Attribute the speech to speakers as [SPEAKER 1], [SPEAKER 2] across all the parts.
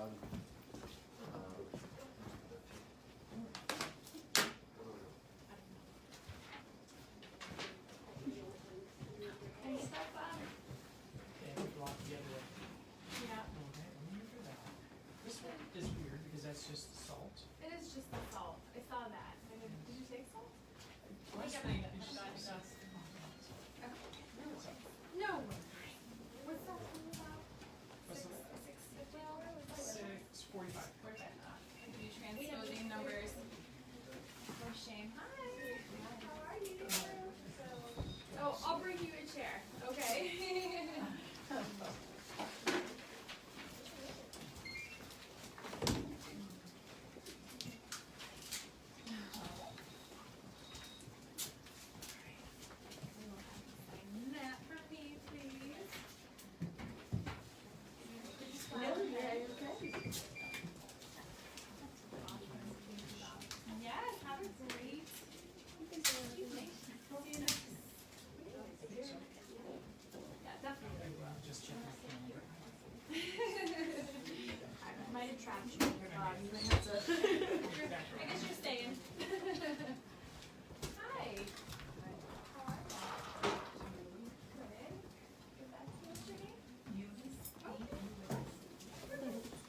[SPEAKER 1] dog.
[SPEAKER 2] And stuff up.
[SPEAKER 3] Okay, block the other way.
[SPEAKER 2] Yeah.
[SPEAKER 3] Okay, let me measure that. This one is weird because that's just the salt.
[SPEAKER 2] It is just the salt. I saw that. Did you take salt?
[SPEAKER 3] Last
[SPEAKER 2] think I
[SPEAKER 3] thing
[SPEAKER 2] might have
[SPEAKER 3] is
[SPEAKER 2] forgotten
[SPEAKER 3] just-
[SPEAKER 2] about- No. What's that one about?
[SPEAKER 3] What's that?
[SPEAKER 2] 650 hour?
[SPEAKER 3] 6:45.
[SPEAKER 2] You transposing numbers. For shame. Hi. How are you? Oh, I'll bring you a chair. Okay. That for me, please. Yes, have a great evening. See you next. Yeah, definitely will.
[SPEAKER 3] Just check my calendar.
[SPEAKER 2] I might have trapped you in your dog. You might have to. I guess you're staying. Hi. How are you? Good. Good back to yesterday?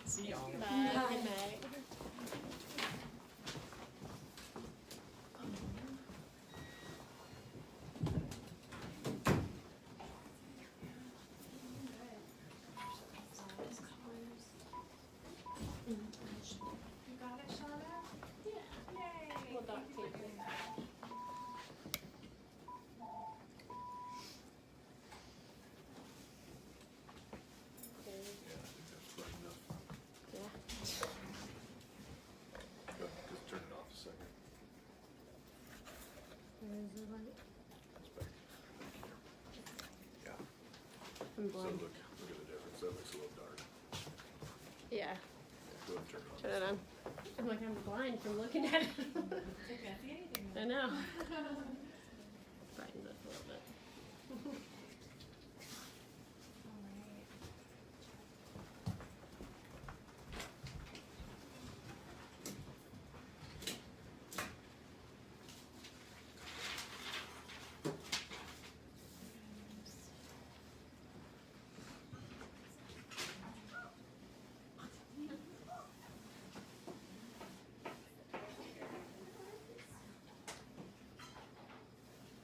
[SPEAKER 3] See y'all.
[SPEAKER 4] Bye.
[SPEAKER 2] You got it, Shauna?
[SPEAKER 4] Yeah.
[SPEAKER 2] Yay.
[SPEAKER 4] We'll duct
[SPEAKER 2] Thank you for
[SPEAKER 4] tape
[SPEAKER 2] doing
[SPEAKER 4] it.
[SPEAKER 2] that.
[SPEAKER 1] Yeah, I think that's right enough.
[SPEAKER 4] Yeah.
[SPEAKER 1] Just turn it off a second.
[SPEAKER 4] Where is the light?
[SPEAKER 1] It's back. Yeah.
[SPEAKER 4] I'm
[SPEAKER 1] So
[SPEAKER 4] blind.
[SPEAKER 1] look at the difference. That looks a little dark.
[SPEAKER 4] Yeah.
[SPEAKER 1] Go ahead and turn it on.
[SPEAKER 4] Turn it on. I'm like, I'm blind from looking at it.
[SPEAKER 2] I can't see anything.
[SPEAKER 4] I know. Brightens up a little bit.
[SPEAKER 2] All right.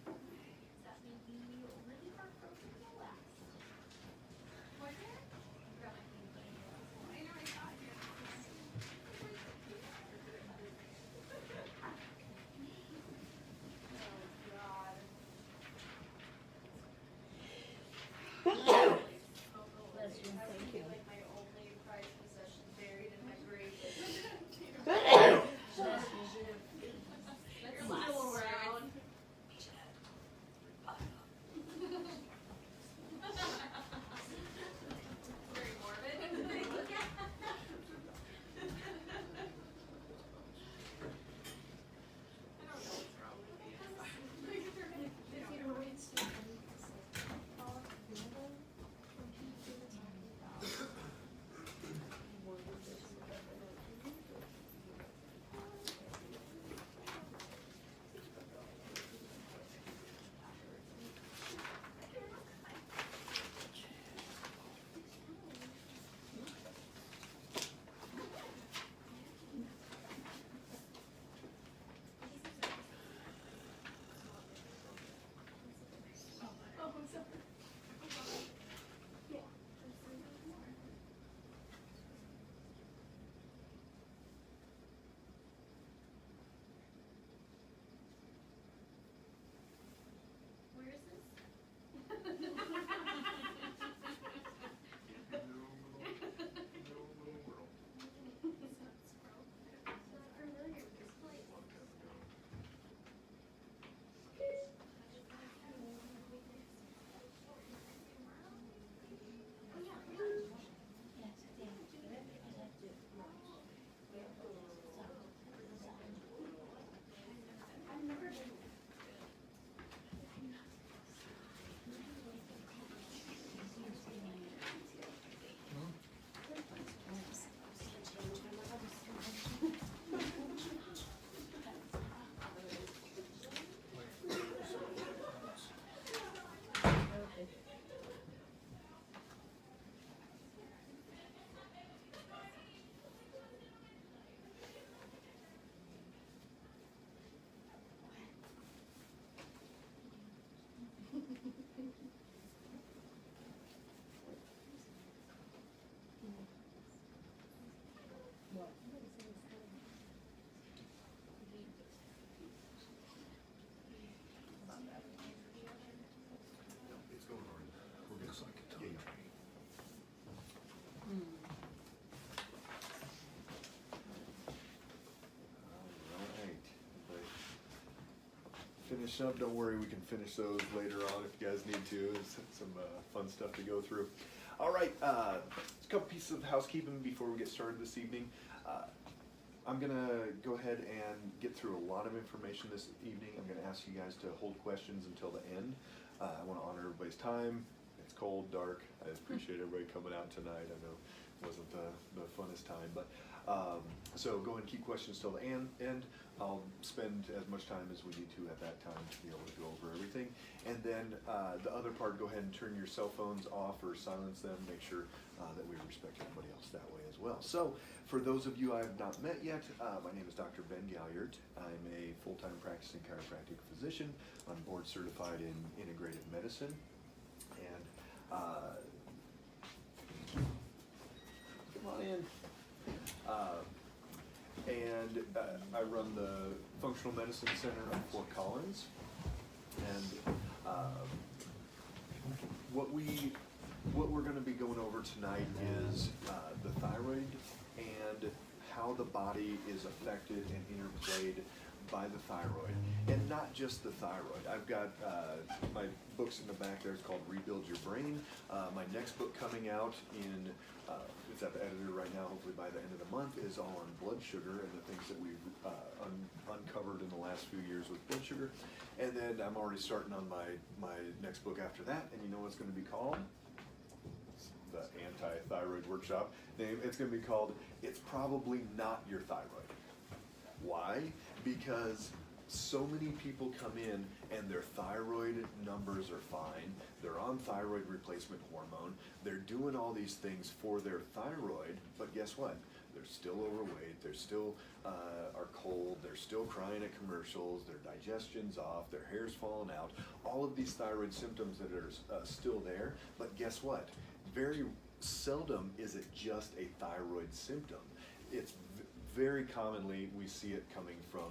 [SPEAKER 2] Does that mean
[SPEAKER 1] finish up. Don't worry, we can finish those later on if you guys need to. It's some fun stuff to go through. All right, a couple pieces of housekeeping before we get started this evening. I'm gonna go ahead and get through a lot of information this evening. I'm gonna ask you guys to hold questions until the end. I wanna honor everybody's time. It's cold, dark. I appreciate everybody coming out tonight. I know it wasn't the funnest time, but so go ahead and keep questions till the end. I'll spend as much time as we need to at that time to be able to go over everything. And then the other part, go ahead and turn your cell phones off or silence them. Make sure that we respect everybody else that way as well. So for those of you I have not met yet, my name is Dr. Ben Galyardt. I'm a full-time practicing chiropractic physician. I'm board certified in integrative medicine. And come on in. I run the Functional Medicine Center in Fort Collins, and what we're going to be going over tonight is the thyroid and how the body is affected and interplayed by the thyroid, and not just the thyroid. I've got my books in the back there. It's called Rebuild Your Brain. My next book coming out in it's at the editor right now, hopefully by the end of the month, is all on blood sugar and the things that we've uncovered in the last few years with blood sugar. And then I'm already starting on my next book after that, and you know what it's going to be called? It's the Anti-Thyroid Workshop name. It's going to be called It's Probably Not Your Thyroid. Why? Because so many people come in and their thyroid numbers are fine. They're on thyroid replacement hormone. They're doing all these things for their thyroid, but guess what? They're still overweight. They're still are cold. They're still crying at commercials. Their digestion's off. Their hair's falling out. All of these thyroid symptoms that are still there, but guess what? Very seldom is it just a thyroid symptom. It's very commonly we see it coming from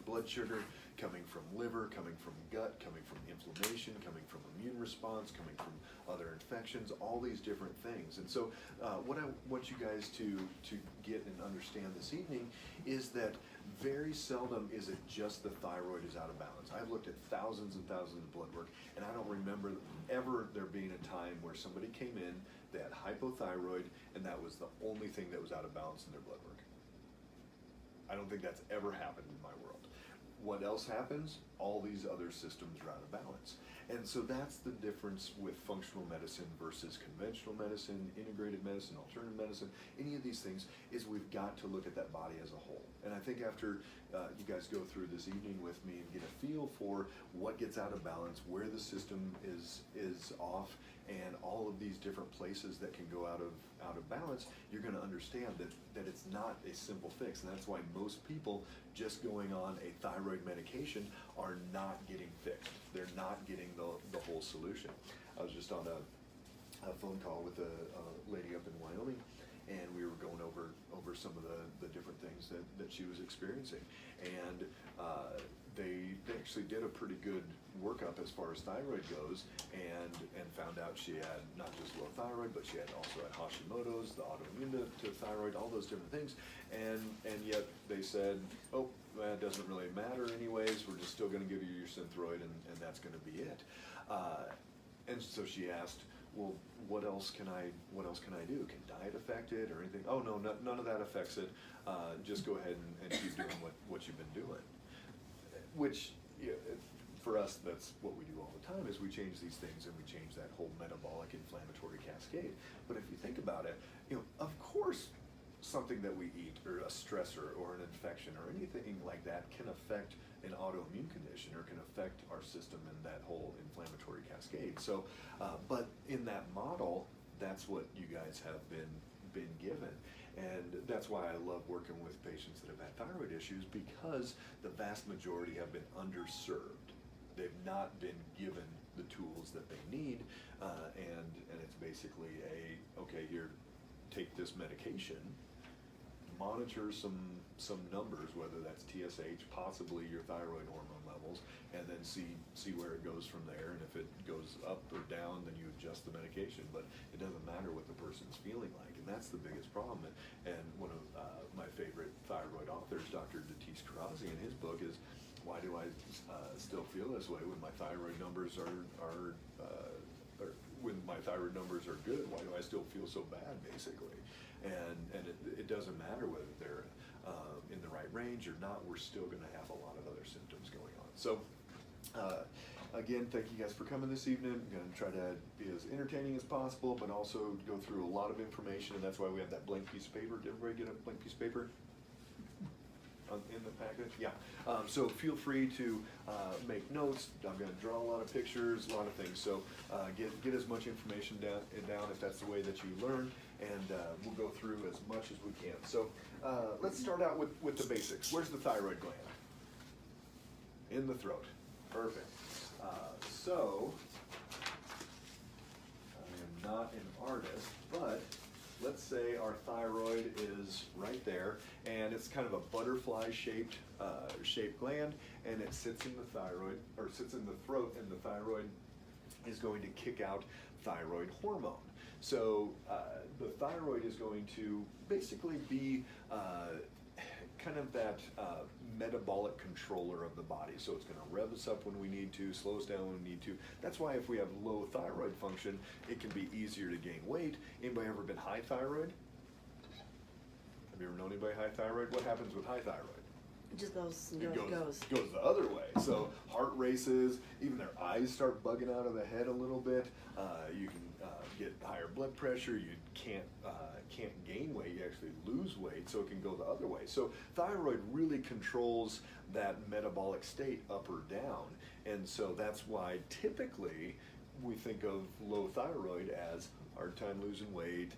[SPEAKER 1] blood sugar, coming from liver, coming from gut, coming from inflammation, coming from immune response, coming from other infections, all these different things. And so what I want you guys to get and understand this evening is that very seldom is it just the thyroid is out of balance. I've looked at thousands and thousands of blood work, and I don't remember ever there being a time where somebody came in, they had hypothyroid, and that was the only thing that was out of balance in their blood work. I don't think that's ever happened in my world. What else happens? All these other systems are out of balance. And so that's the difference with functional medicine versus conventional medicine, integrated medicine, alternative medicine, any of these things, is we've got to look at that body as a whole. And I think after you guys go through this evening with me and get a feel for what gets out of balance, where the system is off, and all of these different places that can go out of balance, you're going to understand that it's not a simple fix. And that's why most people just going on a thyroid medication are not getting fixed. They're not getting the whole solution. I was just on a phone call with a lady up in Wyoming, and we were going over some of the different things that she was experiencing. And they actually did a pretty good workup as far as thyroid goes, and found out she had not just low thyroid, but she had also had Hashimotos, the autoimmune to thyroid, all those different things. And yet they said, oh, that doesn't really matter anyways, we're just still going to give you your Synthroid, and that's going to be it. And so she asked, well, what else can I do? Can diet affect it or anything? Oh no, none of that affects it. Just go ahead and keep doing what you've been doing. Which, for us, that's what we do all the time, is we change these things and we change that whole metabolic inflammatory cascade. But if you think about it, of course something that we eat, or a stressor or an infection or anything like that, can affect an autoimmune condition or can affect our system and that whole inflammatory cascade. So, but in that model, that's what you guys have been given. And that's why I love working with patients that have had thyroid issues, because the vast majority have been underserved. They've not been given the tools that they need, and it's basically okay, here, take this medication, monitor some numbers, whether that's TSH, possibly your thyroid hormone levels, and then see where it goes from there. And if it goes up or down, then you adjust the medication. But it doesn't matter what the person's feeling like, and that's the biggest problem. And one of my favorite thyroid authors, Dr. Datis Karazi, in his book is why do I still feel this way when my thyroid numbers or when my thyroid numbers are good? Why do I still feel so bad, basically? And it doesn't matter whether they're in the right range or not. We're still going to have a lot of other symptoms going on. So again, thank you guys for coming this evening. I'm going to try to be as entertaining as possible, but also go through a lot of information, and that's why we have that blank piece of paper. Did everybody get a blank piece of paper in the package? Yeah. So feel free to make notes. I'm going to draw a lot of pictures, a lot of things. So get as much information down if that's the way that you learn, and we'll go through as much as we can. So let's start out with the basics. Where's the thyroid gland? In the throat. Perfect. So I am not an artist, but let's say our thyroid is right there, and it's kind of a butterfly shaped gland, and it sits in the thyroid, or sits in the throat, and the thyroid is going to kick out thyroid hormone. So the thyroid is going to basically be kind of that metabolic controller of the body. So it's going to rev us up when we need to, slow us down when we need to. That's why if we have low thyroid function, it can be easier to gain weight. Anybody ever been high thyroid? Have you ever known anybody high thyroid? What happens with high thyroid?
[SPEAKER 5] It just goes,
[SPEAKER 1] It goes the other way. So heart races, even their eyes start bugging out of the head a little bit. You can get higher blood pressure. You can't gain weight. You actually lose weight. So it can go the other way. So thyroid really controls that metabolic state up or down. And so that's why typically we think of low thyroid as hard time losing weight,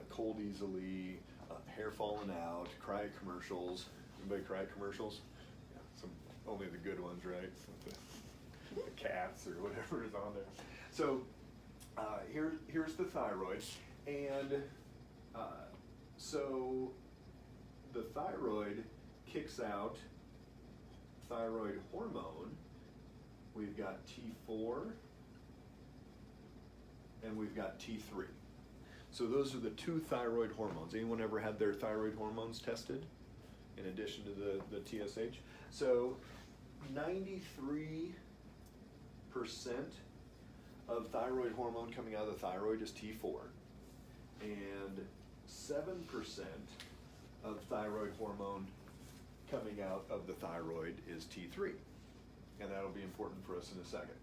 [SPEAKER 1] cold easily, hair falling out, cry commercials. Anybody cry commercials? Yeah, only the good ones, right? The cats or whatever is on there. So here's the thyroid, and so the thyroid kicks out thyroid hormone. We've got T4 and we've got T3. So those are the two thyroid hormones. Anyone ever had their thyroid hormones tested in addition to the TSH? So 93% of thyroid hormone coming out of the thyroid is T4, and 7% of thyroid hormone coming out of the thyroid is T3, and that'll be important for us in a second.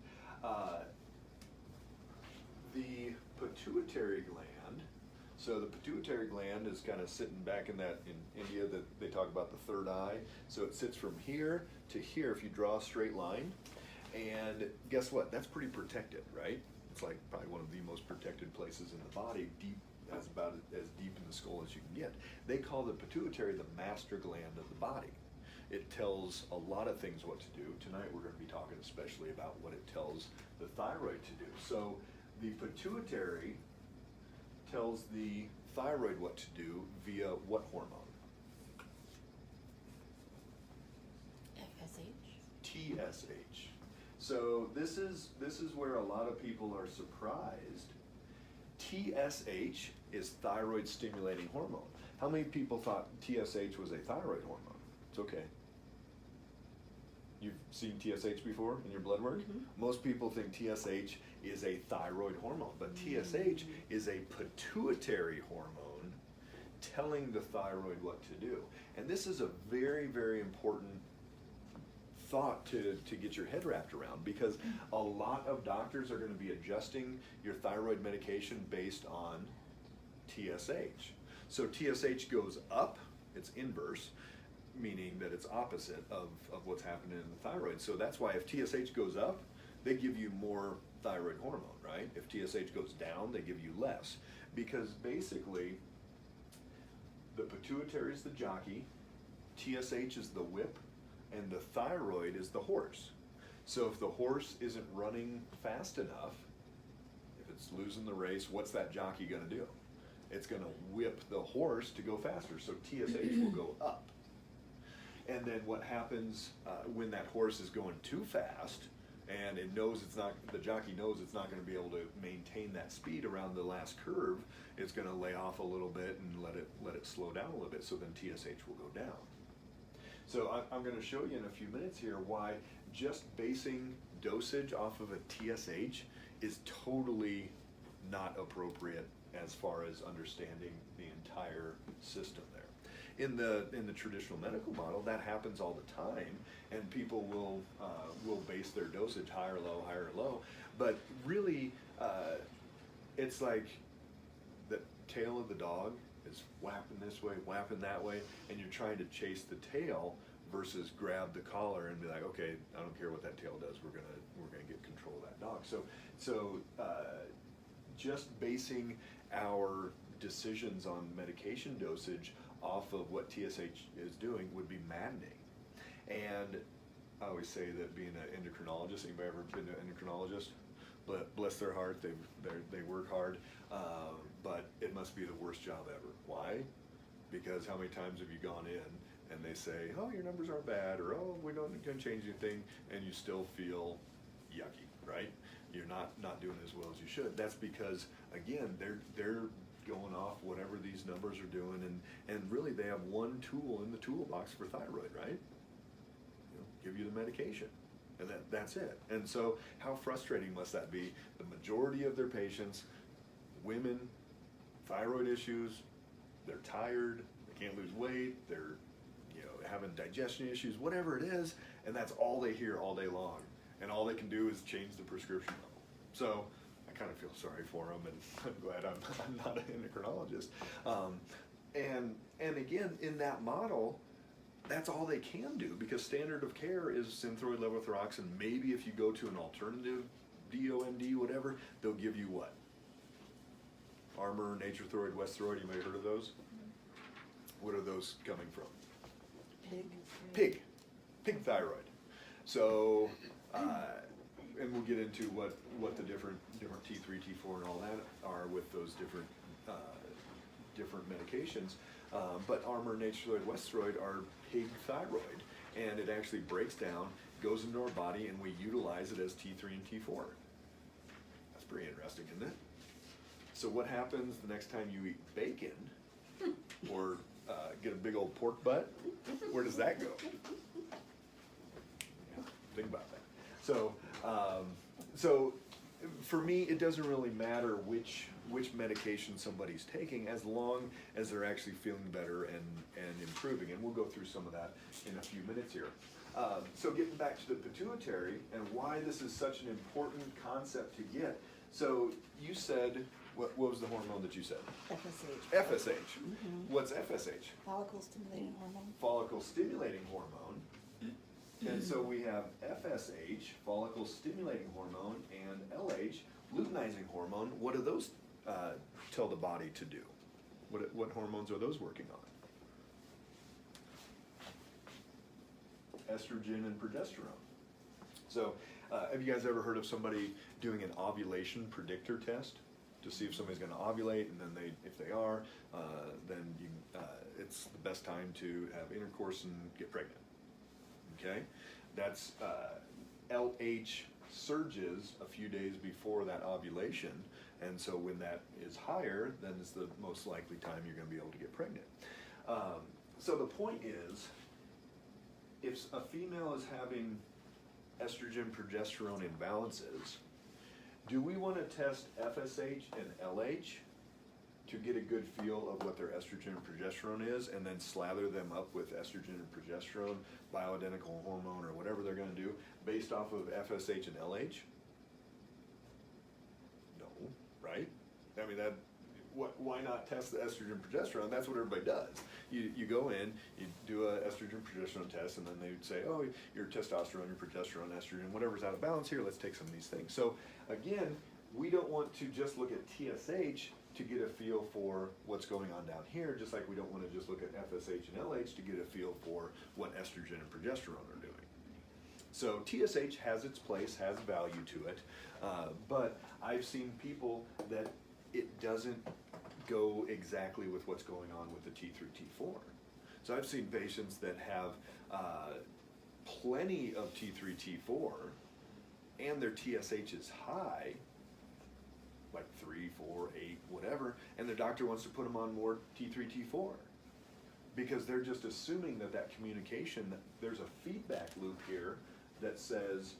[SPEAKER 1] The pituitary gland, so the pituitary gland is kind of sitting back in India that they talk about the third eye. So it sits from here to here if you draw a straight line. And guess what? That's pretty protected, right? It's like probably one of the most protected places in the body, about as deep in the skull as you can get. They call the pituitary the master gland of the body. It tells a lot of things what to do. Tonight we're going to be talking especially about what it tells the thyroid to do. So the pituitary tells the thyroid what to do via what hormone?
[SPEAKER 5] FSH?
[SPEAKER 1] TSH. So this is where a lot of people are surprised. TSH is thyroid stimulating hormone. How many people thought TSH was a thyroid hormone? It's okay. You've seen TSH before in your blood work? Mm-hmm. Most people think TSH is a thyroid hormone, but TSH is a pituitary hormone telling the thyroid what to do. And this is a very, very important thought to get your head wrapped around, because a lot of doctors are going to be adjusting your thyroid medication based on TSH. So TSH goes up, it's inverse, meaning that it's opposite of what's happening in the thyroid. So that's why if TSH goes up, they give you more thyroid hormone, right? If TSH goes down, they give you less. Because basically, the pituitary is the jockey, TSH is the whip, and the thyroid is the horse. So if the horse isn't running fast enough, if it's losing the race, what's that jockey going to do? It's going to whip the horse to go faster. So TSH will go up. And then what happens when that horse is going too fast, and it knows it's not, the jockey knows it's not going to be able to maintain that speed around the last curve, it's going to lay off a little bit and let it slow down a little bit. So then TSH will go down. So I'm going to show you in a few minutes here why just basing dosage off of a TSH is totally not appropriate as far as understanding the entire system there. In the traditional medical model, that happens all the time, and people will base their dosage higher or low. But really, it's like the tail of the dog is whapping this way, whapping that way, and you're trying to chase the tail versus grab the collar and be like, okay, I don't care what that tail does, we're gonna get control of that dog. So just basing our decisions on medication dosage off of what TSH is doing would be maddening. And I always say that being an endocrinologist, anybody ever been to an endocrinologist? Bless their heart, they work hard, but it must be the worst job ever. Why? Because how many times have you gone in and they say, oh, your numbers aren't bad, or oh, we don't gonna change anything, and you still feel yucky, right? You're not doing as well as you should. That's because, again, they're going off whatever these numbers are doing, and really they have one tool in the toolbox for thyroid, right? Give you the medication, and that's it. And so how frustrating must that be? The majority of their patients, women, thyroid issues, they're tired, they can't lose weight, they're having digestion issues, whatever it is, and that's all they hear all day long. And all they can do is change the prescription level. So I kind of feel sorry for them, and I'm glad I'm not an endocrinologist. And again, in that model, that's all they can do, because standard of care is Synthroid, levothyroxine. Maybe if you go to an alternative DOMD, whatever, they'll give you what? Armor, Nature-Throid, West-Throid, you may have heard of those? What are those coming from? Pig thyroid. So, and we'll get into what the different T3, T4, and all that are with those different medications. But Armor, Nature-Throid, West-Throid are pig thyroid, and it actually breaks down, goes into our body, and we utilize it as T3 and T4. That's pretty interesting, isn't it? So what happens the next time you eat bacon or get a big old pork butt? Where does that go? Yeah, think about that. So for me, it doesn't really matter which medication somebody's taking, as long as they're actually feeling better and improving. And we'll go through some of that in a few minutes here. So getting back to the pituitary and why this is such an important concept to get. So you said, what was the hormone that you said?
[SPEAKER 5] FSH.
[SPEAKER 1] FSH. Mm-hmm. What's FSH?
[SPEAKER 5] Follicle stimulating hormone.
[SPEAKER 1] Follicle stimulating hormone. And so we have FSH, follicle stimulating hormone, and LH, luteinizing hormone. What do those tell the body to do? What hormones are those working on? Estrogen and progesterone. So have you guys ever heard of somebody doing an ovulation predictor test to see if somebody's going to ovulate, and then if they are, then it's the best time to have intercourse and get pregnant. Okay, that's LH surges a few days before that ovulation, and so when that is higher, then it's the most likely time you're going to be able to get pregnant. So the point is, if a female is having estrogen progesterone imbalances, do we want to test FSH and LH to get a good feel of what their estrogen and progesterone is, and then slather them up with estrogen and progesterone, bioidentical hormone, or whatever they're going to do based off of FSH and LH? No, right? I mean, why not test the estrogen and progesterone? That's what everybody does. You go in, you do a estrogen progesterone test, and then they would say, oh, your testosterone, your progesterone, estrogen, whatever's out of balance here, let's take some of these things. So again, we don't want to just look at TSH to get a feel for what's going on down here, just like we don't want to just look at FSH and LH to get a feel for what estrogen and progesterone are doing. So TSH has its place, has value to it, but I've seen people that it doesn't go exactly with what's going on with the T3, T4. So I've seen patients that have plenty of T3, T4, and their TSH is high, like 3, 4, 8, whatever, and their doctor wants to put them on more T3, T4. because they're just assuming that that communication, that there's a feedback loop here that says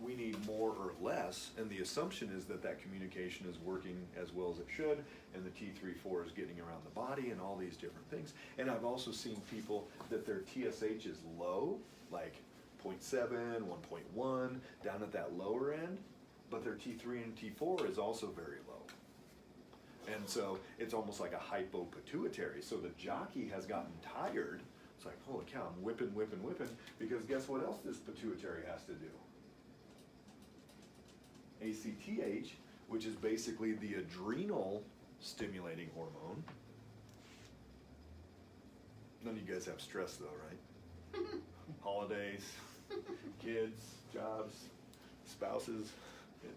[SPEAKER 1] we need more or less, and the assumption is that that communication is working as well as it should, and the T3/4 is getting around the body and all these different things. And I've also seen people that their TSH is low, like 0.7, 1.1, down at that lower end, but their T3 and T4 is also very low. And so it's almost like a hypopituitary. So the jockey has gotten tired. It's like, holy cow, I'm whipping, because guess what else this pituitary has to do? ACTH, which is basically the adrenal stimulating hormone. None of you guys have stress though, right? Holidays, kids, jobs, spouses,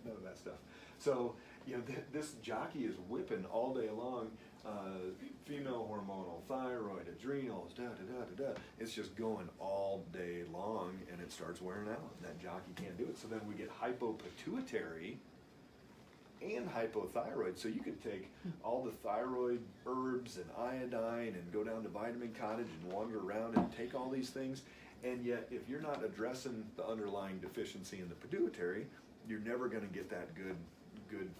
[SPEAKER 1] none of that stuff. So, you know, this jockey is whipping all day long, female hormonal, thyroid, adrenals, It's just going all day long, and it starts wearing out, and that jockey can't do it. So then we get hypopituitary and hypothyroid. So you could take all the thyroid herbs and iodine and go down to Vitamin Cottage and wander around and take all these things, and yet if you're not addressing the underlying deficiency in the pituitary, you're never going to get that good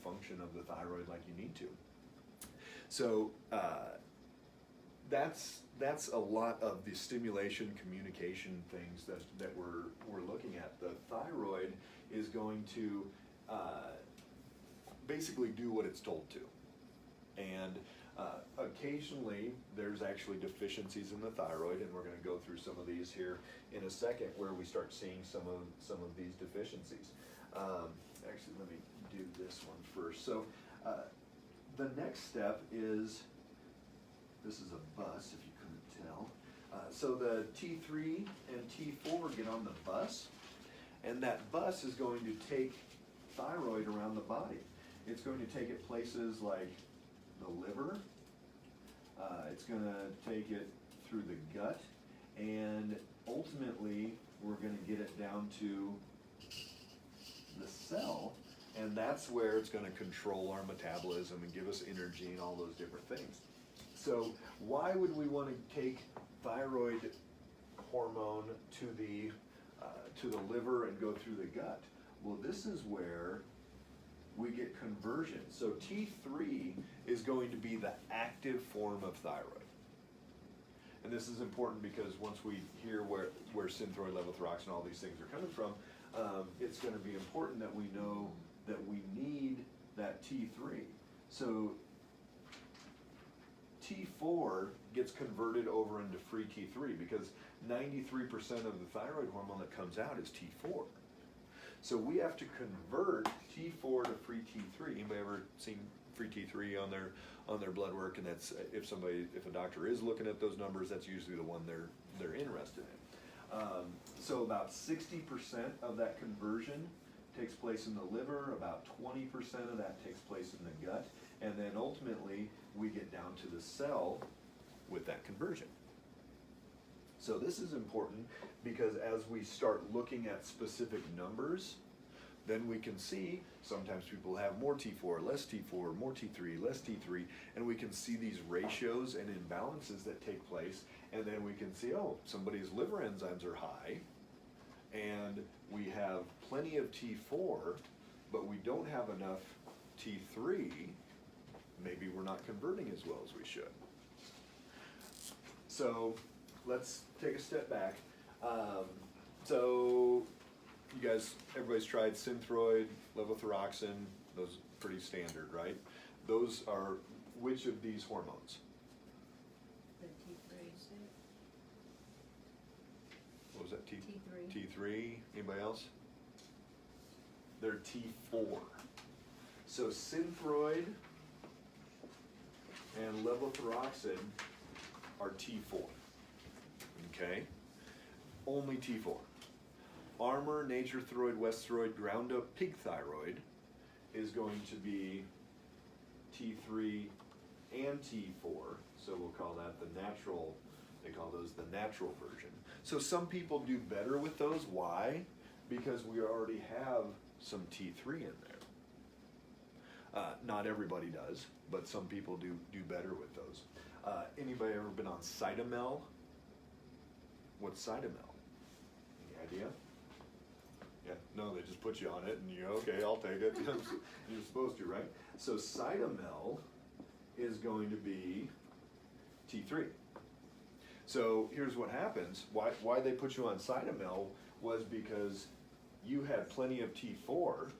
[SPEAKER 1] function of the thyroid like you need to. So that's a lot of the stimulation communication things that we're looking at. The thyroid is going to basically do what it's told to, and occasionally there's actually deficiencies in the thyroid, and we're going to go through some of these here in a second where we start seeing some of these deficiencies. Actually, let me do this one first. So the next step is, this is a bus if you couldn't tell. So the T3 and T4 get on the bus, and that bus is going to take thyroid around the body. It's going to take it places like the liver, it's going to take it through the gut, and ultimately we're going to get it down to the cell, and that's where it's going to control our metabolism and give us energy and all those different things. So why would we want to take thyroid hormone to the liver and go through the gut? Well, this is where we get conversion. So T3 is going to be the active form of thyroid. And this is important because once we hear where synthroid, levothyroxine, all these things are coming from, it's going to be important that we know that we need that T3. So T4 gets converted over into free T3 because 93% of the thyroid hormone that comes out is T4. So we have to convert T4 to free T3. Anybody ever seen free T3 on their blood work? And that's if a doctor is looking at those numbers, that's usually the one they're interested in. So about 60% of that conversion takes place in the liver, about 20% of that takes place in the gut, and then ultimately we get down to the cell with that conversion. So this is important because as we start looking at specific numbers, then we can see sometimes people have more T4, less T4, more T3, less T3, and we can see these ratios and imbalances that take place, and then we can see, oh, somebody's liver enzymes are high, and we have plenty of T4, but we don't have enough T3, maybe we're not converting as well as we should. So let's take a step back. So you guys, everybody's tried Synthroid, levothyroxine, those are pretty standard, right? Those are which of these hormones?
[SPEAKER 5] The T3.
[SPEAKER 1] What was that?
[SPEAKER 5] T3.
[SPEAKER 1] T3, anybody else? They're T4. So Synthroid and levothyroxine are T4, okay? Only T4. Armor, Nature Thyroid, West Thyroid, Ground Up Pig Thyroid is going to be T3 and T4, so we'll call that the natural, they call those the natural version. So some people do better with those. Why? Because we already have some T3 in there. Not everybody does, but some people do better with those. Anybody ever been on Cytomel? What's Cytomel? Any idea? Yeah, no, they just put you on it and you, okay, I'll take it. You're supposed to, right? So Cytomel is going to be T3. So here's what happens. Why they put you on Cytomel was because you had plenty of T4,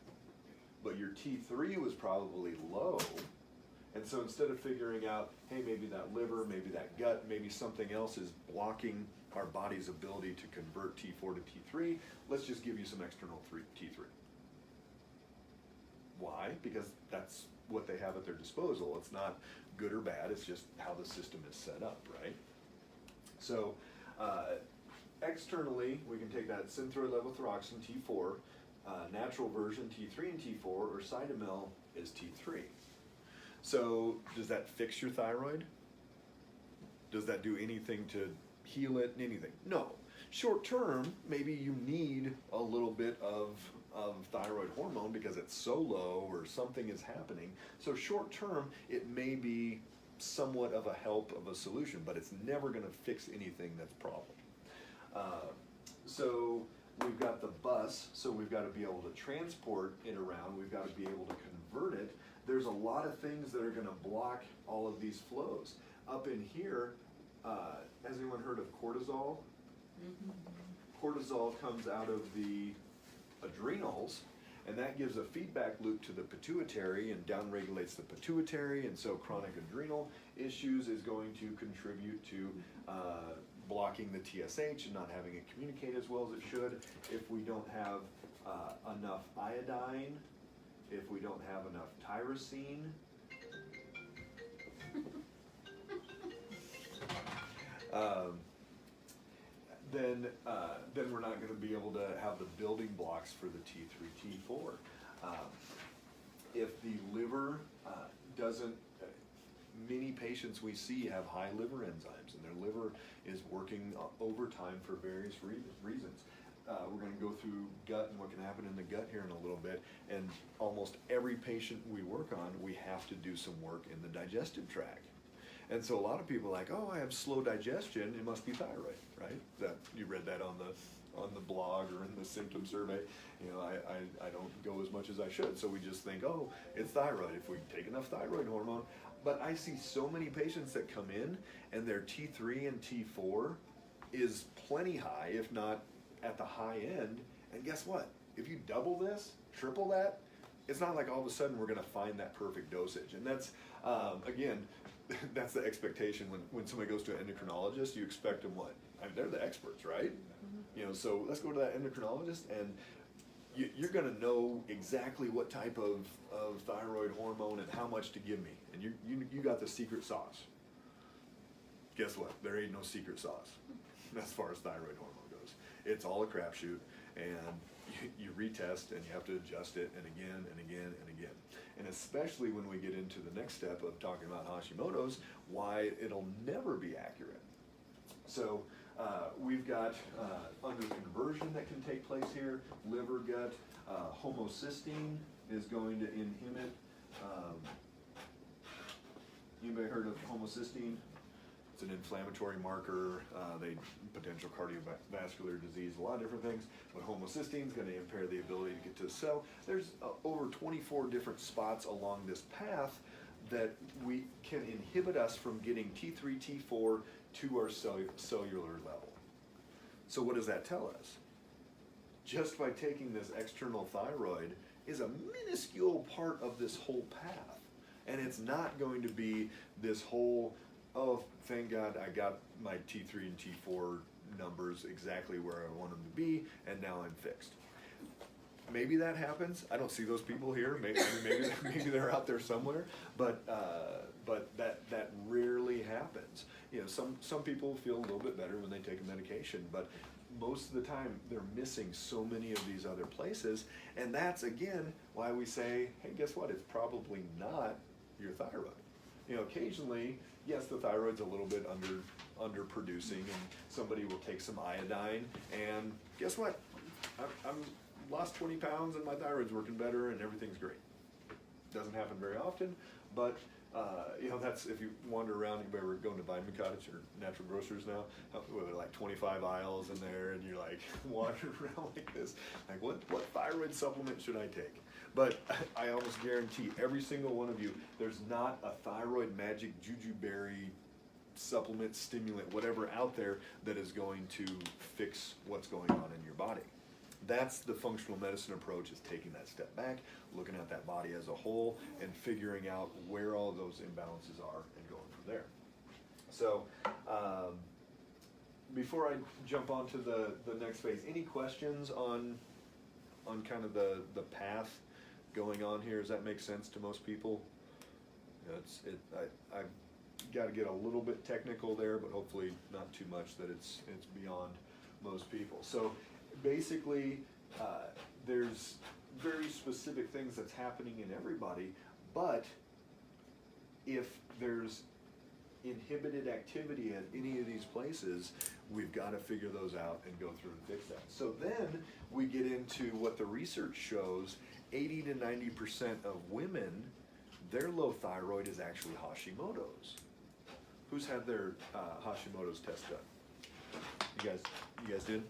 [SPEAKER 1] but your T3 was probably low. And so instead of figuring out, hey, maybe that liver, maybe that gut, maybe something else is blocking our body's ability to convert T4 to T3, let's just give you some external T3. Why? Because that's what they have at their disposal. It's not good or bad, it's just how the system is set up, right? So externally, we can take that synthroid levothyroxine, T4, natural version, T3 and T4, or Cytomel is T3. So does that fix your thyroid? Does that do anything to heal it, anything? No. Short term, maybe you need a little bit of thyroid hormone because it's so low or something is happening. So short term, it may be somewhat of a help of a solution, but it's never going to fix anything that's a problem. So we've got the bus, so we've got to be able to transport it around. We've got to be able to convert it. There's a lot of things that are going to block all of these flows. Up in here, has anyone heard of cortisol? Cortisol comes out of the adrenals, and that gives a feedback loop to the pituitary and downregulates the pituitary, and so chronic adrenal issues is going to contribute to blocking the TSH and not having it communicate as well as it should. If we don't have enough iodine, if we don't have enough tyrosine, then we're not going to be able to have the building blocks for the T3, T4. If the liver doesn't, many patients we see have high liver enzymes, and their liver is working overtime for various reasons. We're going to go through gut and what can happen in the gut here in a little bit, and almost every patient we work on, we have to do some work in the digestive tract. And so a lot of people are like, oh, I have slow digestion, it must be thyroid, right? That you read that on the blog or in the symptom survey. You know, I don't go as much as I should, so we just think, oh, it's thyroid if we take enough thyroid hormone. But I see so many patients that come in and their T3 and T4 is plenty high, if not at the high end. And guess what? If you double this, triple that, it's not like all of a sudden we're going to find that perfect dosage. And that's, again, that's the expectation when somebody goes to an endocrinologist. You expect them what? I mean, they're the experts, right? You know, so let's go to that endocrinologist, and you're going to know exactly what type of thyroid hormone and how much to give me, and you got the secret sauce. Guess what? There ain't no secret sauce as far as thyroid hormone goes. It's all a crapshoot, and you retest and you have to adjust it, and again and again and again. And especially when we get into the next step of talking about Hashimoto's, why it'll never be accurate. So we've got under conversion that can take place here, liver, gut, homocysteine is going to inhibit. Anybody heard of homocysteine? It's an inflammatory marker, potential cardiovascular disease, a lot of different things, but homocysteine is going to impair the ability to get to the cell. There's over 24 different spots along this path that we can inhibit us from getting T3, T4 to our cellular level. So what does that tell us? Just by taking this external thyroid is a minuscule part of this whole path, and it's not going to be this whole, oh, thank God I got my T3 and T4 numbers exactly where I want them to be, and now I'm fixed. Maybe that happens. I don't see those people here. Maybe they're out there somewhere, but that rarely happens. You know, some people feel a little bit better when they take a medication, but most of the time they're missing so many of these other places, and that's again why we say, hey, guess what? It's probably not your thyroid. You know, occasionally, yes, the thyroid's a little bit underproducing, and somebody will take some iodine, and guess what? I'm lost 20 pounds, and my thyroid's working better, and everything's great. Doesn't happen very often, but you know, that's, if you wander around, you ever going to Vitamin Cottage or Natural Grocers now, with like 25 aisles in there, and you're like wandering around like this, like what thyroid supplement should I take? But I almost guarantee every single one of you, there's not a thyroid magic juju berry supplement, stimulant, whatever out there that is going to fix what's going on in your body. That's the functional medicine approach, is taking that step back, looking at that body as a whole, and figuring out where all those imbalances are and going from there. So before I jump on to the next phase, any questions on kind of the path going on here? Does that make sense to most people? I've got to get a little bit technical there, but hopefully not too much that it's beyond most people. So basically, there's very specific things that's happening in everybody, but if there's inhibited activity at any of these places, we've got to figure those out and go through and fix that. So then we get into what the research shows: 80 to 90% of women, their low thyroid is actually Hashimoto's. Who's had their Hashimoto's test done? You guys did?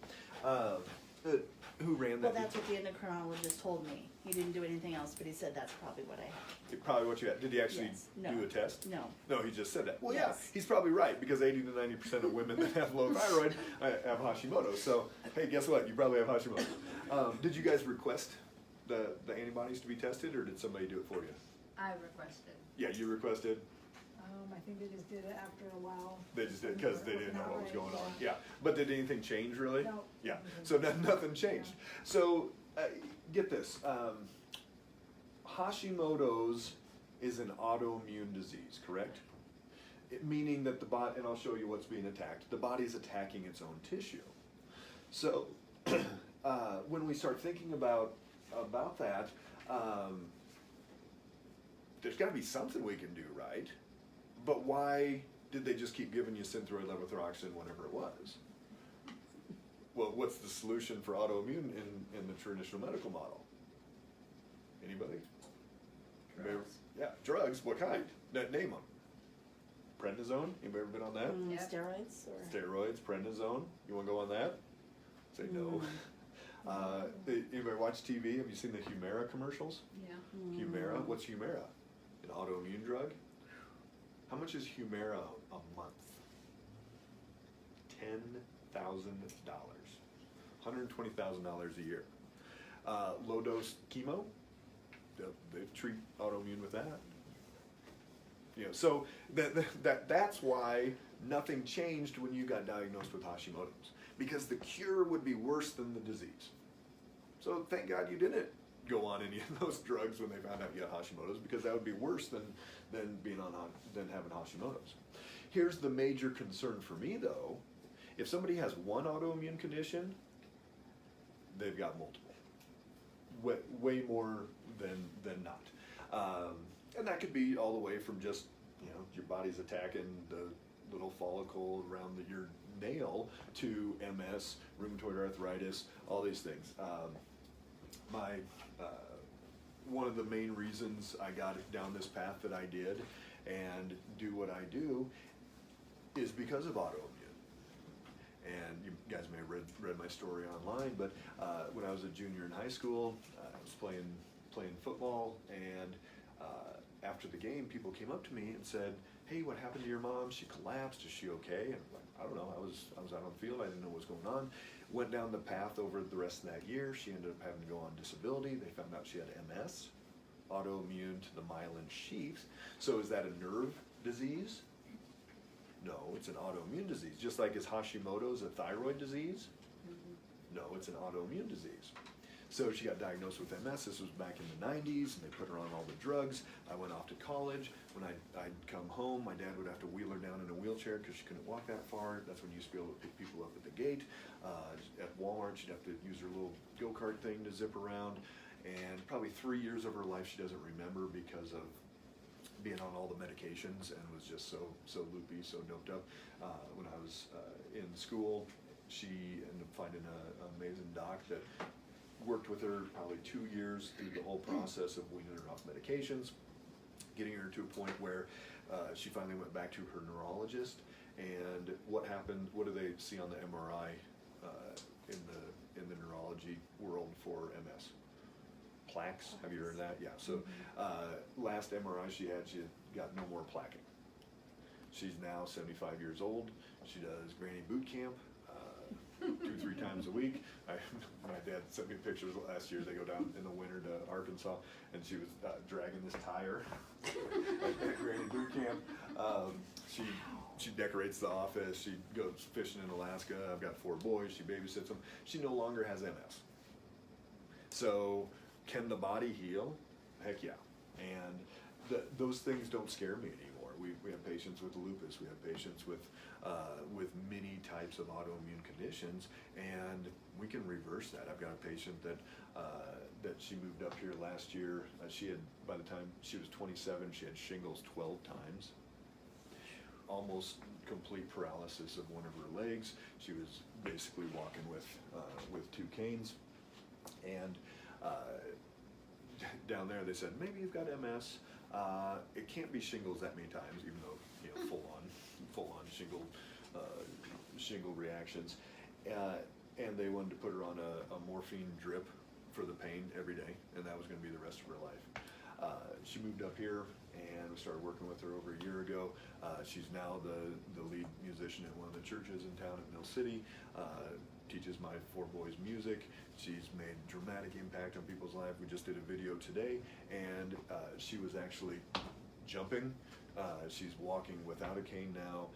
[SPEAKER 1] Who ran that?
[SPEAKER 5] Well, that's what the endocrinologist told me. He didn't do anything else, but he said that's probably what I had.
[SPEAKER 1] Probably what you had. Did he actually
[SPEAKER 5] Yes. No.
[SPEAKER 1] do a test?
[SPEAKER 5] No.
[SPEAKER 1] No, he just said that. Well,
[SPEAKER 5] Yes.
[SPEAKER 1] yeah, he's probably right, because 80 to 90% of women that have low thyroid have Hashimoto's. So, hey, guess what? You probably have Hashimoto's. Did you guys request the antibodies to be tested, or did somebody do it for you?
[SPEAKER 6] I requested.
[SPEAKER 1] Yeah, you requested.
[SPEAKER 7] I think they just did it after a while.
[SPEAKER 1] They just did because they didn't know what was going on.
[SPEAKER 7] Yeah.
[SPEAKER 1] Yeah, but did anything change really?
[SPEAKER 7] No.
[SPEAKER 1] Yeah, so nothing changed. So get this, Hashimoto's is an autoimmune disease, correct? Meaning that the body, and I'll show you what's being attacked, the body's attacking its own tissue. So when we start thinking about that, there's got to be something we can do, right? But why did they just keep giving you Synthroid, levothyroxine, whatever it was? Well, what's the solution for autoimmune in the traditional medical model? Anybody?
[SPEAKER 6] Drugs.
[SPEAKER 1] Yeah, drugs. What kind? Name them. Prednisone. Anybody ever been on that?
[SPEAKER 6] Yep.
[SPEAKER 5] Steroids or?
[SPEAKER 1] Steroids, prednisone. You want to go on that? Say no. Anybody watch TV? Have you seen the Humira commercials?
[SPEAKER 6] Yeah.
[SPEAKER 1] Humira. What's Humira? An autoimmune drug? How much is Humira a month? $10,000. $120,000 a year. Low dose chemo, they treat autoimmune with that. You know, so that's why nothing changed when you got diagnosed with Hashimoto's, because the cure would be worse than the disease. So thank God you didn't go on any of those drugs when they found out you had Hashimoto's, because that would be worse than having Hashimoto's. Here's the major concern for me though: if somebody has one autoimmune condition, they've got multiple. Way more than not. And that could be all the way from just, you know, your body's attacking the little follicle around your nail to MS, rheumatoid arthritis, all these things. One of the main reasons I got down this path that I did and do what I do is because of autoimmune. And you guys may have read my story online, but when I was a junior in high school, I was playing football, and after the game, people came up to me and said, "Hey, what happened to your mom? She collapsed. Is she okay?" And I'm like, "I don't know. I was out on the field. I didn't know what was going on." Went down the path over the rest of that year. She ended up having to go on disability. They found out she had MS, autoimmune to the myelin sheath. So is that a nerve disease? No, it's an autoimmune disease. Just like is Hashimoto's a thyroid disease? No, it's an autoimmune disease. So she got diagnosed with MS. This was back in the 90s, and they put her on all the drugs. I went off to college. When I'd come home, my dad would have to wheel her down in a wheelchair because she couldn't walk that far. That's when you used to be able to pick people up at the gate. At Walmart, she'd have to use her little go-kart thing to zip around. And probably 3 years of her life she doesn't remember because of being on all the medications, and was just so loopy, so doped up. When I was in school, she ended up finding an amazing doc that worked with her probably 2 years through the whole process of weaning her off medications, getting her to a point where she finally went back to her neurologist. And what happened? What do they see on the MRI in the neurology world for MS? Plaques. Have you heard of that? Yeah. So last MRI she had got no more plaquing. She's now 75 years old. She does granny boot camp 2-3 times a week. My dad sent me pictures last year. They go down in the winter to Arkansas, and she was dragging this tire at granny boot camp. She decorates the office. She goes fishing in Alaska. I've got 4 boys. She babysits them. She no longer has MS. So can the body heal? Heck yeah. And those things don't scare me anymore. We have patients with lupus. We have patients with many types of autoimmune conditions, and we can reverse that. I've got a patient that she moved up here last year. She had, by the time she was 27, she had shingles 12 times. Almost complete paralysis of one of her legs. She was basically walking with 2 canes, and down there they said, maybe you've got MS. It can't be shingles that many times, even though full on shingle reactions. And they wanted to put her on a morphine drip for the pain every day, and that was going to be the rest of her life. She moved up here, and we started working with her over a year ago. She's now the lead musician at one of the churches in town at Mill City, teaches my 4 boys music. She's made dramatic impact on people's lives. We just did a video today, and she was actually jumping. She's walking without a cane now.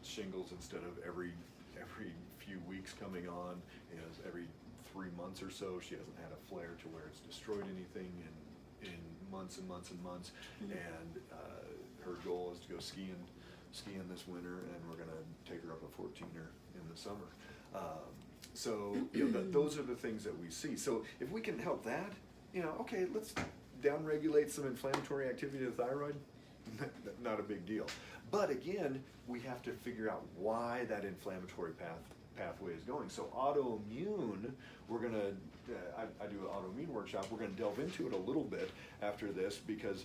[SPEAKER 1] Shingles instead of every few weeks coming on, every 3 months or so. She hasn't had a flare to where it's destroyed anything in months and months and months. And her goal is to go skiing this winter, and we're gonna take her up a 14er in the summer. So those are the things that we see. So if we can help that, okay, let's downregulate some inflammatory activity of the thyroid. Not a big deal. But again, we have to figure out why that inflammatory pathway is going. So autoimmune, we're gonna, I do an autoimmune workshop. We're gonna delve into it a little bit after this, because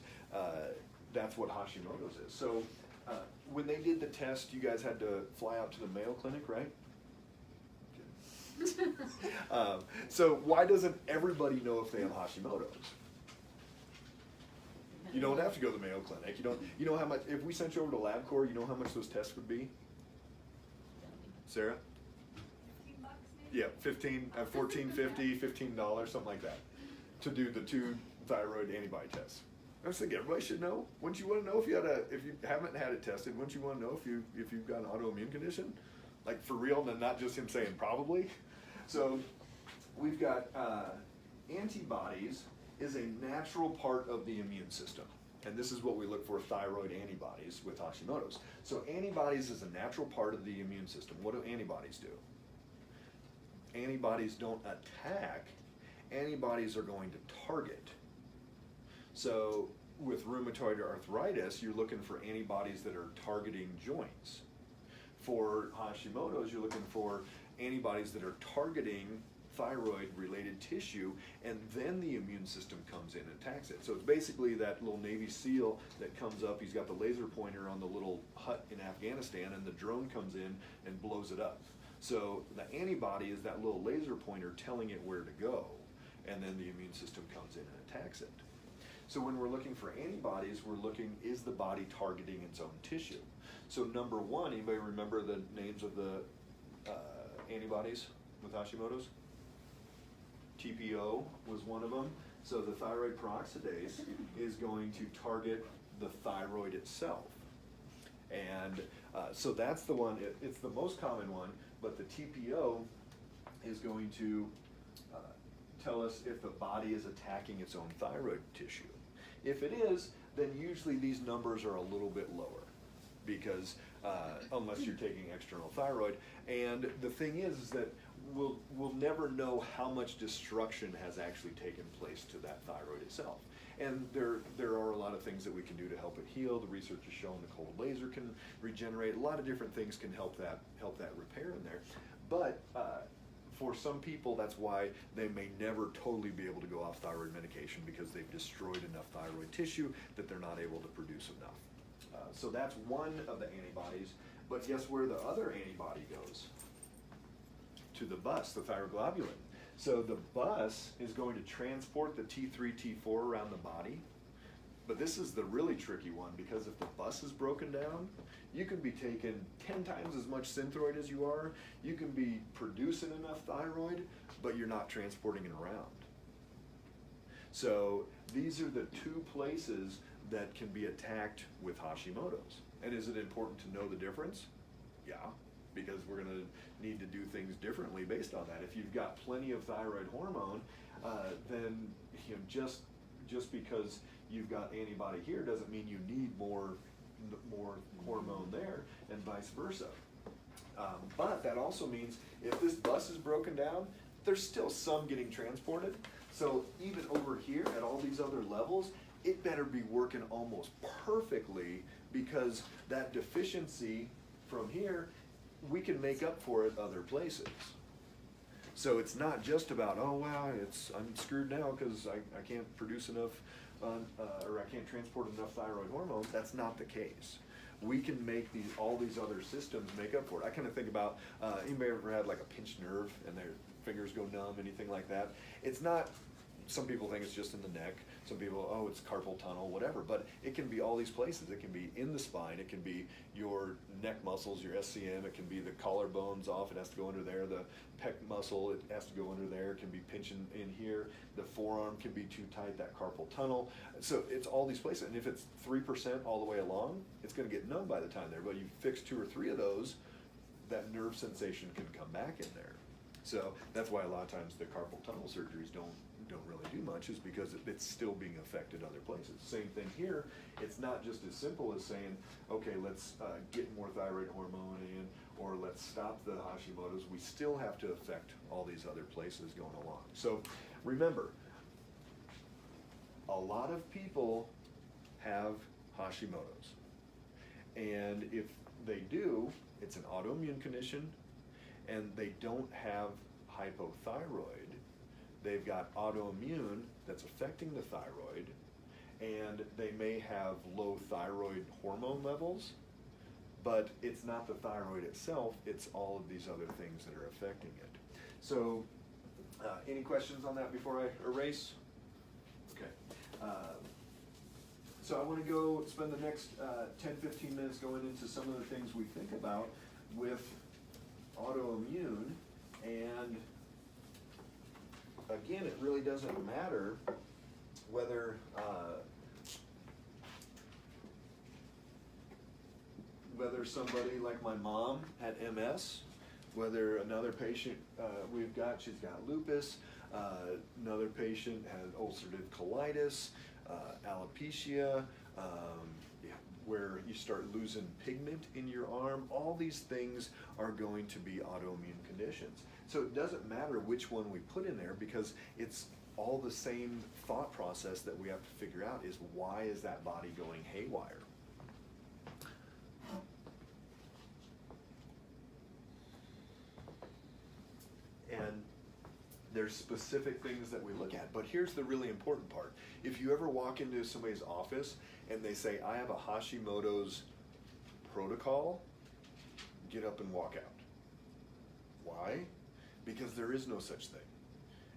[SPEAKER 1] that's what Hashimoto's is. So when they did the test, you guys had to fly out to the Mayo Clinic, right? So why doesn't everybody know if they have Hashimoto's? You don't have to go to the Mayo Clinic. You know how much, if we sent you over to LabCorp, you know how much those tests would be? Sarah?
[SPEAKER 2] $15 maybe?
[SPEAKER 1] Yeah, $14.50, $15, something like that, to do the 2 thyroid antibody tests. I was thinking everybody should know. Wouldn't you want to know if you haven't had it tested? Wouldn't you want to know if you've got an autoimmune condition, like for real, and not just him saying probably? So we've got antibodies is a natural part of the immune system, and this is what we look for: thyroid antibodies with Hashimoto's. So antibodies is a natural part of the immune system. What do antibodies do? Antibodies don't attack. Antibodies are going to target. So with rheumatoid arthritis, you're looking for antibodies that are targeting joints. For Hashimoto's, you're looking for antibodies that are targeting thyroid-related tissue, and then the immune system comes in and attacks it. So it's basically that little Navy SEAL that comes up. He's got the laser pointer on the little hut in Afghanistan, and the drone comes in and blows it up. So the antibody is that little laser pointer telling it where to go, and then the immune system comes in and attacks it. So when we're looking for antibodies, we're looking, is the body targeting its own tissue? So number 1, anybody remember the names of the antibodies with Hashimoto's? TPO was one of them. So the thyroid peroxidase is going to target the thyroid itself. And so that's the one, it's the most common one, but the TPO is going to tell us if the body is attacking its own thyroid tissue. If it is, then usually these numbers are a little bit lower, because unless you're taking external thyroid. And the thing is that we'll never know how much destruction has actually taken place to that thyroid itself. And there are a lot of things that we can do to help it heal. The research has shown the cold laser can regenerate. A lot of different things can help that repair in there. But for some people, that's why they may never totally be able to go off thyroid medication, because they've destroyed enough thyroid tissue that they're not able to produce enough. So that's one of the antibodies. But guess where the other antibody goes? To the bus, the thyroglobulin. So the bus is going to transport the T3, T4 around the body. But this is the really tricky one, because if the bus is broken down, you can be taking 10 times as much Synthroid as you are. You can be producing enough thyroid, but you're not transporting it around. So these are the two places that can be attacked with Hashimoto's. And is it important to know the difference? Yeah, because we're going to need to do things differently based on that. If you've got plenty of thyroid hormone, then just because you've got antibody here doesn't mean you need more hormone there, and vice versa. But that also means if this bus is broken down, there's still some getting transported. So even over here at all these other levels, it better be working almost perfectly, because that deficiency from here, we can make up for it other places. So it's not just about, oh wow, I'm screwed now because I can't produce enough, or I can't transport enough thyroid hormone. That's not the case. We can make all these other systems make up for it. I kind of think about, anybody ever had like a pinched nerve and their fingers go numb, anything like that? It's not, some people think it's just in the neck. Some people, oh, it's carpal tunnel, whatever. But it can be all these places. It can be in the spine. It can be your neck muscles, your SCM. It can be the collarbones off. It has to go under there. The pec muscle, it has to go under there. It can be pinching in here. The forearm can be too tight, that carpal tunnel. So it's all these places. And if it's 3% all the way along, it's going to get numb by the time there. But you fix 2 or 3 of those, that nerve sensation can come back in there. So that's why a lot of times the carpal tunnel surgeries don't really do much, is because it's still being affected other places. Same thing here. It's not just as simple as saying, okay, let's get more thyroid hormone in, or let's stop the Hashimoto's. We still have to affect all these other places going along. So remember, a lot of people have Hashimoto's, and if they do, it's an autoimmune condition, and they don't have hypothyroid. They've got autoimmune that's affecting the thyroid, and they may have low thyroid hormone levels, but it's not the thyroid itself, it's all of these other things that are affecting it. So, any questions on that before I erase? Okay. So I want to go spend the next 10-15 minutes going into some of the things we think about with autoimmune. And again, it really doesn't matter whether somebody like my mom had MS, whether another patient we've got, she's got lupus, another patient had ulcerative colitis, alopecia, where you start losing pigment in your arm. All these things are going to be autoimmune conditions. So it doesn't matter which one we put in there, because it's all the same thought process that we have to figure out is, why is that body going haywire? And there's specific things that we look at, but here's the really important part. If you ever walk into somebody's office and they say, I have a Hashimoto's protocol, get up and walk out. Why? Because there is no such thing.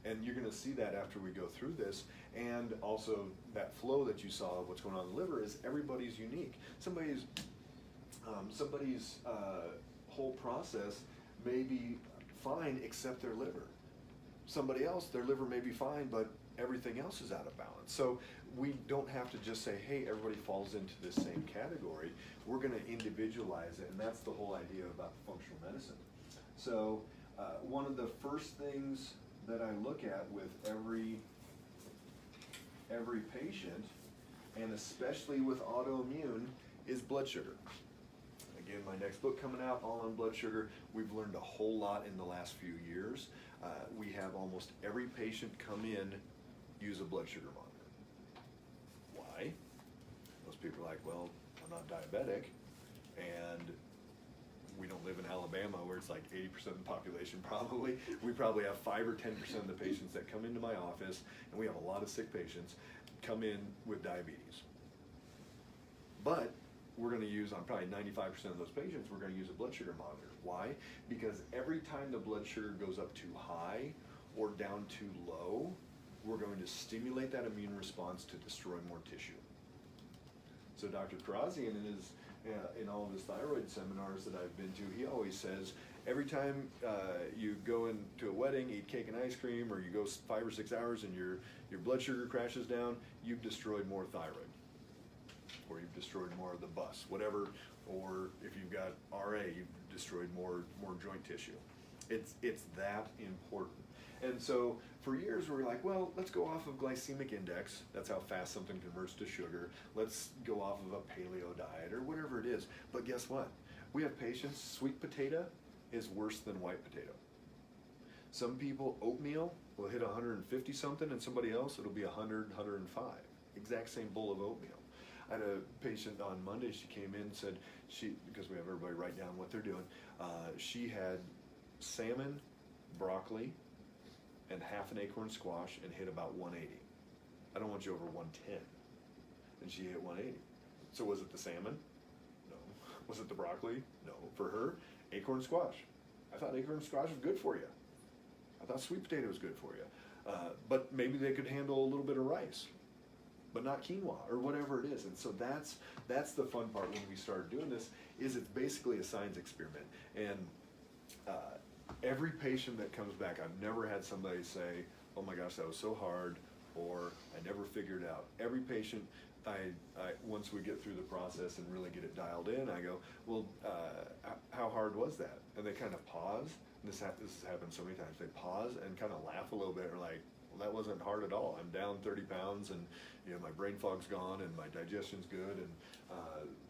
[SPEAKER 1] And you're going to see that after we go through this. And also that flow that you saw of what's going on in the liver is everybody's unique. Somebody's whole process may be fine except their liver. Somebody else, their liver may be fine, but everything else is out of balance. So we don't have to just say, hey, everybody falls into this same category. We're going to individualize it, and that's the whole idea about the functional medicine. So one of the first things that I look at with every patient, and especially with autoimmune, is blood sugar. Again, my next book coming out, all on blood sugar. We've learned a whole lot in the last few years. We have almost every patient come in use a blood sugar monitor. Why? Most people are like, well, I'm not diabetic, and we don't live in Alabama where it's like 80% of the population probably. We probably have 5 or 10% of the patients that come into my office, and we have a lot of sick patients, come in with diabetes. But we're going to use, on probably 95% of those patients, we're going to use a blood sugar monitor. Why? Because every time the blood sugar goes up too high or down too low, we're going to stimulate that immune response to destroy more tissue. So Dr. Karazian, in all of his thyroid seminars that I've been to, he always says, every time you go into a wedding, eat cake and ice cream, or you go 5 or 6 hours and your blood sugar crashes down, you've destroyed more thyroid, or you've destroyed more of the bus, whatever, or if you've got RA, you've destroyed more joint tissue. It's that important. And so for years we were like, well, let's go off of glycemic index. That's how fast something converts to sugar. Let's go off of a paleo diet or whatever it is. But guess what? We have patients, sweet potato is worse than white potato. Some people, oatmeal will hit 150 something, and somebody else, it'll be 100, 105. Exact same bowl of oatmeal. I had a patient on Monday, she came in and said, because we have everybody write down what they're doing, she had salmon, broccoli, and half an acorn squash and hit about 180. I don't want you over 110. And she hit 180. So was it the salmon? No. Was it the broccoli? No. For her, acorn squash. I thought acorn squash was good for you. I thought sweet potato was good for you. But maybe they could handle a little bit of rice, but not quinoa or whatever it is. And so that's the fun part when we started doing this, is it's basically a science experiment. And every patient that comes back, I've never had somebody say, oh my gosh, that was so hard, or I never figured it out. Every patient, once we get through the process and really get it dialed in, I go, well, how hard was that? And they kind of pause. This has happened so many times. They pause and kind of laugh a little bit, or like, well, that wasn't hard at all. I'm down 30 pounds, and my brain fog's gone, and my digestion's good, and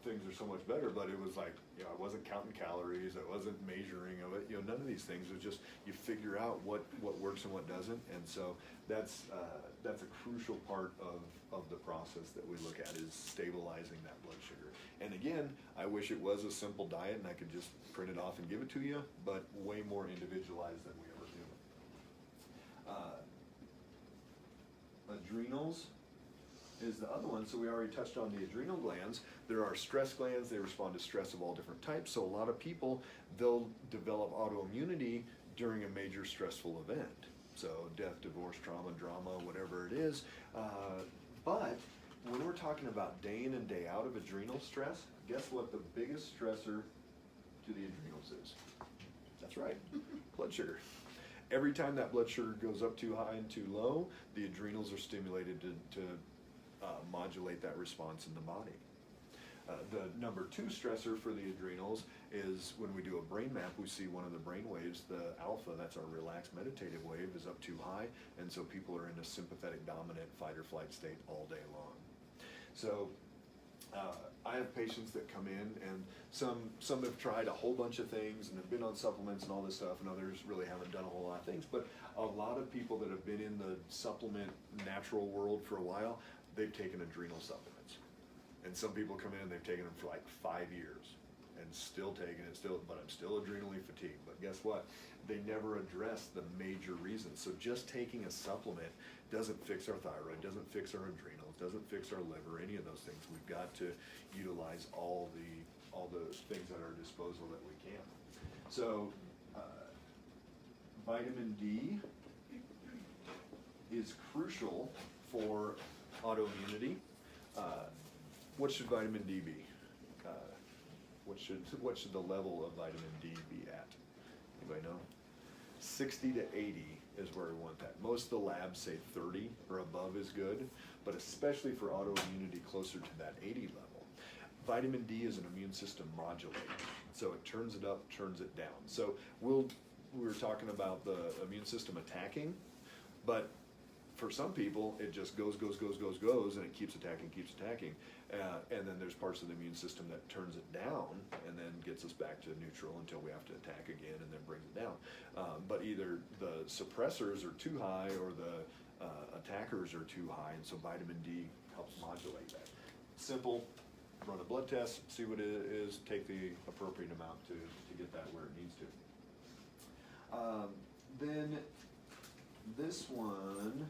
[SPEAKER 1] things are so much better. But it was like, I wasn't counting calories, I wasn't measuring of it. None of these things. It was just you figure out what works and what doesn't, and so that's a crucial part of the process that we look at, is stabilizing that blood sugar. And again, I wish it was a simple diet and I could just print it off and give it to you, but way more individualized than we ever do. Adrenals is the other one. So we already touched on the adrenal glands. There are stress glands. They respond to stress of all different types. So a lot of people, they'll develop autoimmunity during a major stressful event. So death, divorce, trauma, drama, whatever it is. But when we're talking about day in and day out of adrenal stress, guess what the biggest stressor to the adrenals is? That's right, blood sugar. Every time that blood sugar goes up too high and too low, the adrenals are stimulated to modulate that response in the body. The number 2 stressor for the adrenals is when we do a brain map, we see one of the brain waves, the alpha, that's our relaxed meditative wave, is up too high, and so people are in a sympathetic dominant fight or flight state all day long. So I have patients that come in, and some have tried a whole bunch of things and have been on supplements and all this stuff, and others really haven't done a whole lot of things. But a lot of people that have been in the supplement natural world for a while, they've taken adrenal supplements. And some people come in and they've taken them for like 5 years and still taking it, but I'm still adrenally fatigued. But guess what? They never address the major reasons. So just taking a supplement doesn't fix our thyroid, doesn't fix our adrenals, doesn't fix our liver, any of those things. We've got to utilize all the things at our disposal that we can. So vitamin D is crucial for autoimmunity. What should vitamin D be? What should the level of vitamin D be at? Anybody know? 60 to 80 is where we want that. Most of the labs say 30 or above is good, but especially for autoimmunity, closer to that 80 level. Vitamin D is an immune system modulator, so it turns it up, turns it down. So we were talking about the immune system attacking, but for some people, it just goes, and it keeps attacking. And then there's parts of the immune system that turns it down and then gets us back to neutral until we have to attack again and then brings it down. But either the suppressors are too high or the attackers are too high, and so vitamin D helps modulate that. Simple, run a blood test, see what it is, take the appropriate amount to get that where it needs to. Then this one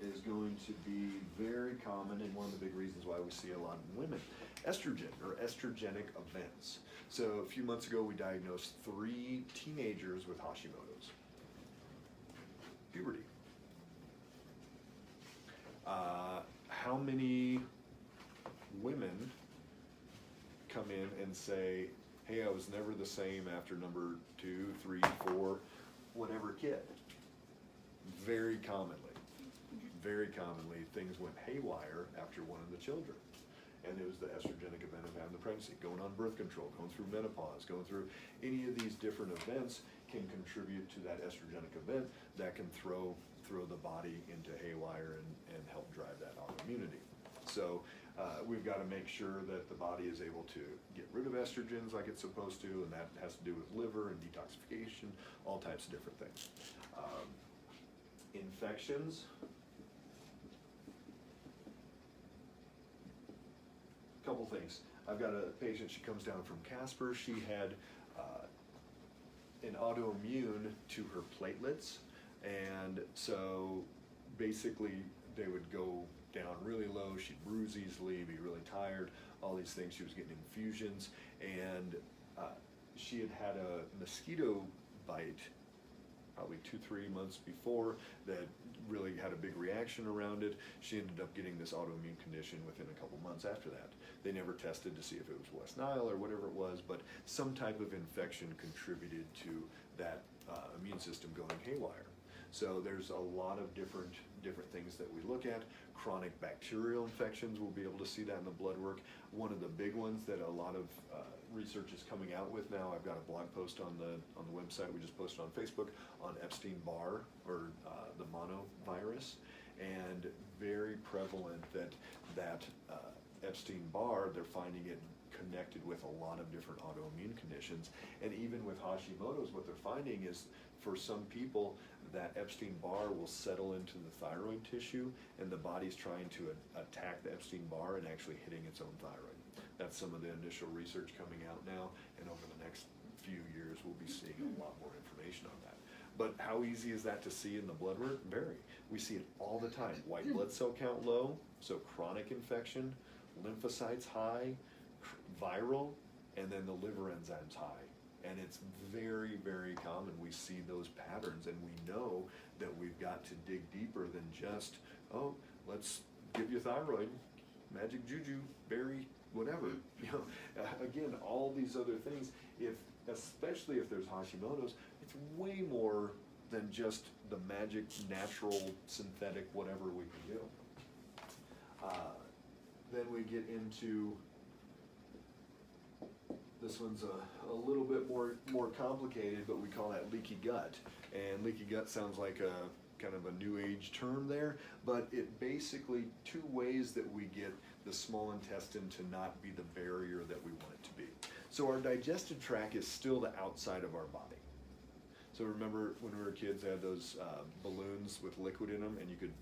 [SPEAKER 1] is going to be very common, and one of the big reasons why we see a lot in women. Estrogen, or estrogenic events. So a few months ago, we diagnosed 3 teenagers with Hashimotos. Puberty. How many women come in and say, hey, I was never the same after number 2, 3, 4, whatever kid? Very commonly, things went haywire after one of the children. And it was the estrogenic event of having the pregnancy, going on birth control, going through menopause, going through any of these different events can contribute to that estrogenic event that can throw the body into haywire and help drive that autoimmunity. So we've got to make sure that the body is able to get rid of estrogens like it's supposed to, and that has to do with liver and detoxification, all types of different things. Infections. Couple things. I've got a patient, she comes down from Casper. She had an autoimmune to her platelets, and so basically they would go down really low, she'd bruise easily, be really tired, all these things. She was getting infusions, and she had had a mosquito bite probably 2-3 months before that really had a big reaction around it. She ended up getting this autoimmune condition within a couple months after that. They never tested to see if it was West Nile or whatever it was, but some type of infection contributed to that immune system going haywire. So there's a lot of different things that we look at. Chronic bacterial infections, we'll be able to see that in the blood work. One of the big ones that a lot of research is coming out with now, I've got a blog post on the website we just posted on Facebook on Epstein-Barr, or the monovirus, and very prevalent that Epstein-Barr, they're finding it connected with a lot of different autoimmune conditions. And even with Hashimoto's, what they're finding is for some people that Epstein-Barr will settle into the thyroid tissue, and the body's trying to attack the Epstein-Barr and actually hitting its own thyroid. That's some of the initial research coming out now, and over the next few years we'll be seeing a lot more information on that. But how easy is that to see in the blood work? Very. We see it all the time. White blood cell count low, so chronic infection, lymphocytes high, viral, and then the liver enzymes high. And it's very, very common. We see those patterns, and we know that we've got to dig deeper than just, oh, let's give you thyroid, magic juju, berry, whatever. You know, again, all these other things, especially if there's Hashimoto's, it's way more than just the magic, natural, synthetic, whatever we can do. Then we get into, this one's a little bit more complicated, but we call that leaky gut. And leaky gut sounds like a kind of a new age term there, but it basically 2 ways that we get the small intestine to not be the barrier that we want it to be. So our digestive tract is still the outside of our body. So remember when we were kids, they had those balloons with liquid in them, and you could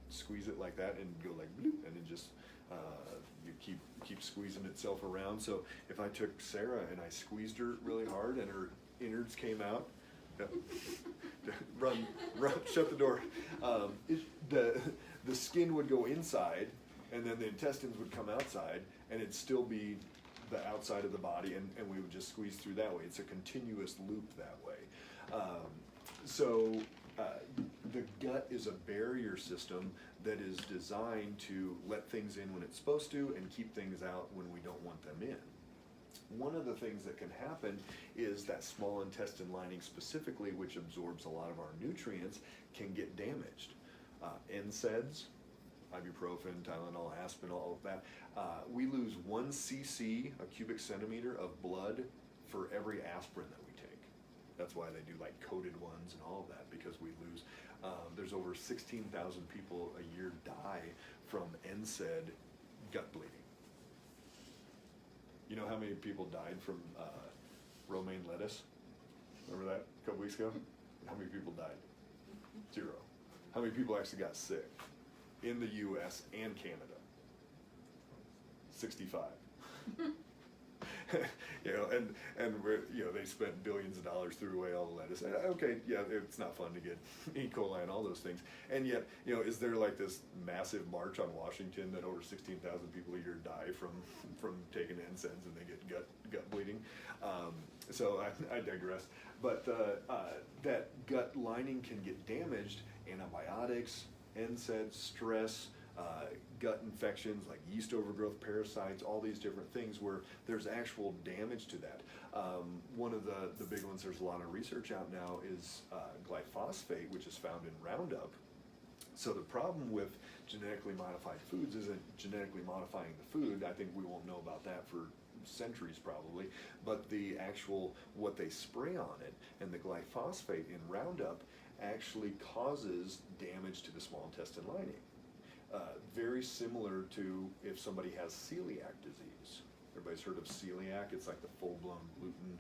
[SPEAKER 1] squeeze it like that and go like bloop, and it just you keep squeezing itself around. So if I took Sarah and I squeezed her really hard and her innards came out, run, shut the door. The skin would go inside, and then the intestines would come outside, and it'd still be the outside of the body, and we would just squeeze through that way. It's a continuous loop that way. The gut is a barrier system that is designed to let things in when it's supposed to and keep things out when we don't want them in. One of the things that can happen is that small intestine lining specifically, which absorbs a lot of our nutrients, can get damaged. NSAIDs, ibuprofen, Tylenol, aspirin, all of that. We lose 1 cc, a cubic centimeter of blood for every aspirin that we take. That's why they do like coated ones and all of that, because we lose. There's over 16,000 people a year die from NSAID gut bleeding. You know how many people died from romaine lettuce? Remember that a couple weeks ago? How many people died? 0. How many people actually got sick in the US and Canada? 65. You know, and we're, you know, they spent billions of dollars, threw away all the lettuce. Okay, yeah, it's not fun to get E. coli and all those things. And yet, you know, is there like this massive march on Washington that over 16,000 people a year die from taking NSAIDs and they get gut bleeding? So I digress. But that gut lining can get damaged. Antibiotics, NSAIDs, stress, gut infections like yeast overgrowth, parasites, all these different things where there's actual damage to that. One of the big ones, there's a lot of research out now, is glyphosate, which is found in Roundup. So the problem with genetically modified foods isn't genetically modifying the food. I think we won't know about that for centuries probably, but the actual, what they spray on it, and the glyphosate in Roundup actually causes damage to the small intestine lining. Very similar to if somebody has celiac disease. Everybody's heard of celiac. It's like the full-blown gluten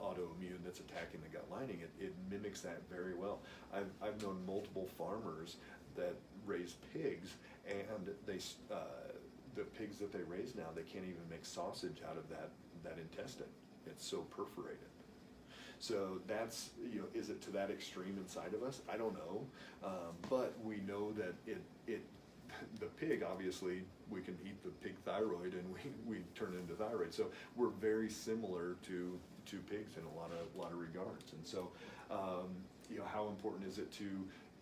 [SPEAKER 1] autoimmune that's attacking the gut lining. It mimics that very well. I've known multiple farmers that raise pigs, and they the pigs that they raise now, they can't even make sausage out of that intestine. It's so perforated. So that's, you know, is it to that extreme inside of us? I don't know, but we know that the pig, obviously, we can eat the pig thyroid and we turn into thyroid. So we're very similar to pigs in a lot of regards. And so, you know, how important is it to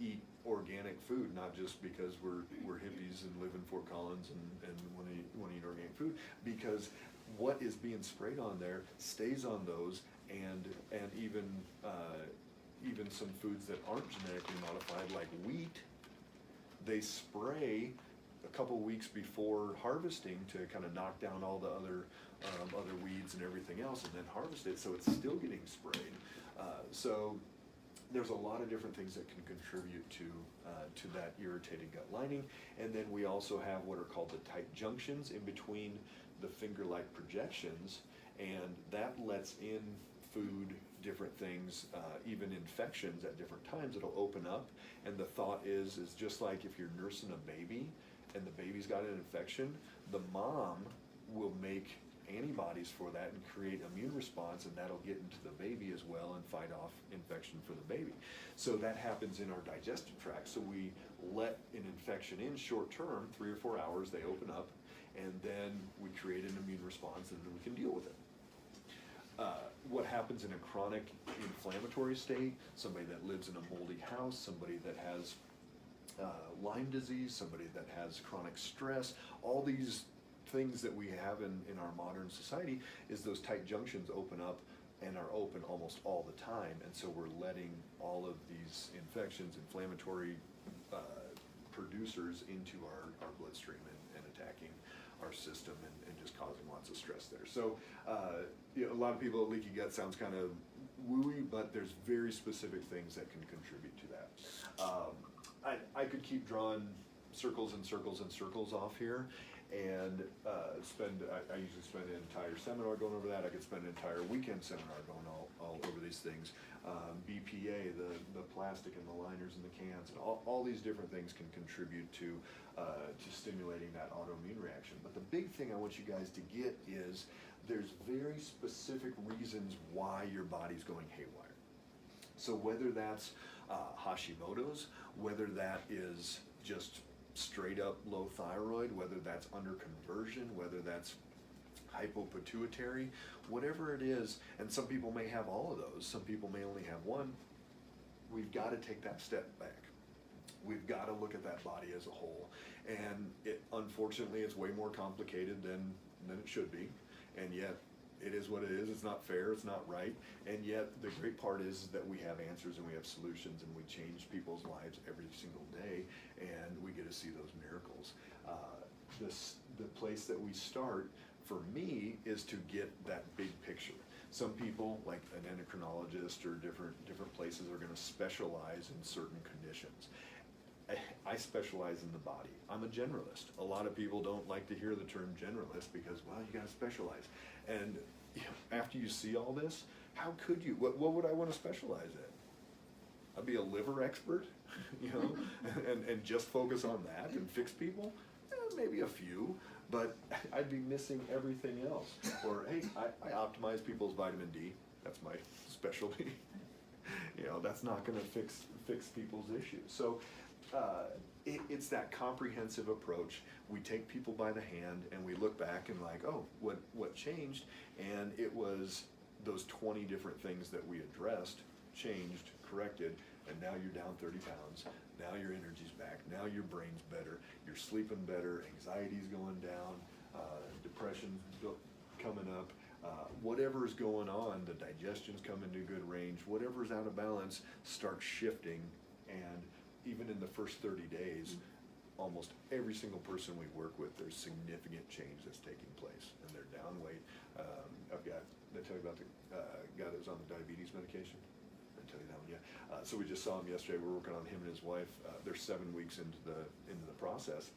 [SPEAKER 1] eat organic food, not just because we're hippies and live in Fort Collins and want to eat organic food, because what is being sprayed on there stays on those, and even some foods that aren't genetically modified, like wheat, they spray a couple weeks before harvesting to kind of knock down all the other weeds and everything else, and then harvest it, so it's still getting sprayed. So there's a lot of different things that can contribute to that irritated gut lining. And then we also have what are called the tight junctions in between the finger-like projections, and that lets in food, different things, even infections at different times. It'll open up, and the thought is just like if you're nursing a baby and the baby's got an infection, the mom will make antibodies for that and create immune response, and that'll get into the baby as well and fight off infection for the baby. So that happens in our digestive tract. So we let an infection in short term, 3 or 4 hours, they open up, and then we create an immune response, and then we can deal with it. What happens in a chronic inflammatory state, somebody that lives in a moldy house, somebody that has Lyme disease, somebody that has chronic stress, all these things that we have in our modern society, is those tight junctions open up and are open almost all the time, and so we're letting all of these infections, inflammatory producers into our bloodstream and attacking our system and just causing lots of stress there. So you know, a lot of people, leaky gut sounds kind of wooey, but there's very specific things that can contribute to that. I could keep drawing circles and circles and circles off here, and I usually spend an entire seminar going over that. I could spend an entire weekend seminar going all over these things. BPA, the plastic and the liners and the cans, and all these different things can contribute to stimulating that autoimmune reaction. But the big thing I want you guys to get is there's very specific reasons why your body's going haywire. So whether that's Hashimotos, whether that is just straight up low thyroid, whether that's under conversion, whether that's hypopituitary, whatever it is, and some people may have all of those, some people may only have one, we've got to take that step back. We've got to look at that body as a whole, and unfortunately it's way more complicated than it should be, and yet it is what it is. It's not fair, it's not right, and yet the great part is that we have answers and we have solutions, and we change people's lives every single day, and we get to see those miracles. The place that we start for me is to get that big picture. Some people, like an endocrinologist or different places, are going to specialize in certain conditions. I specialize in the body. I'm a generalist. A lot of people don't like to hear the term generalist because, well, you got to specialize. And you know, after you see all this, how could you? What would I want to specialize in? I'd be a liver expert, you know, and just focus on that and fix people? Maybe a few, but I'd be missing everything else. Or, hey, I optimize people's vitamin D. That's my specialty. You know, that's not gonna fix people's issues. So it's that comprehensive approach. We take people by the hand and we look back and like, oh, what changed? And it was those 20 different things that we addressed, changed, corrected, and now you're down 30 pounds. Now your energy's back. Now your brain's better. You're sleeping better. Anxiety's going down. Depression's coming up. Whatever's going on, the digestion's coming to good range. Whatever's out of balance starts shifting, and even in the first 30 days, almost every single person we work with, there's significant change that's taking place, and they're down weight. Did I tell you about the guy that was on the diabetes medication? I didn't tell you that one yet. So we just saw him yesterday. We're working on him and his wife. They're 7 weeks into the process.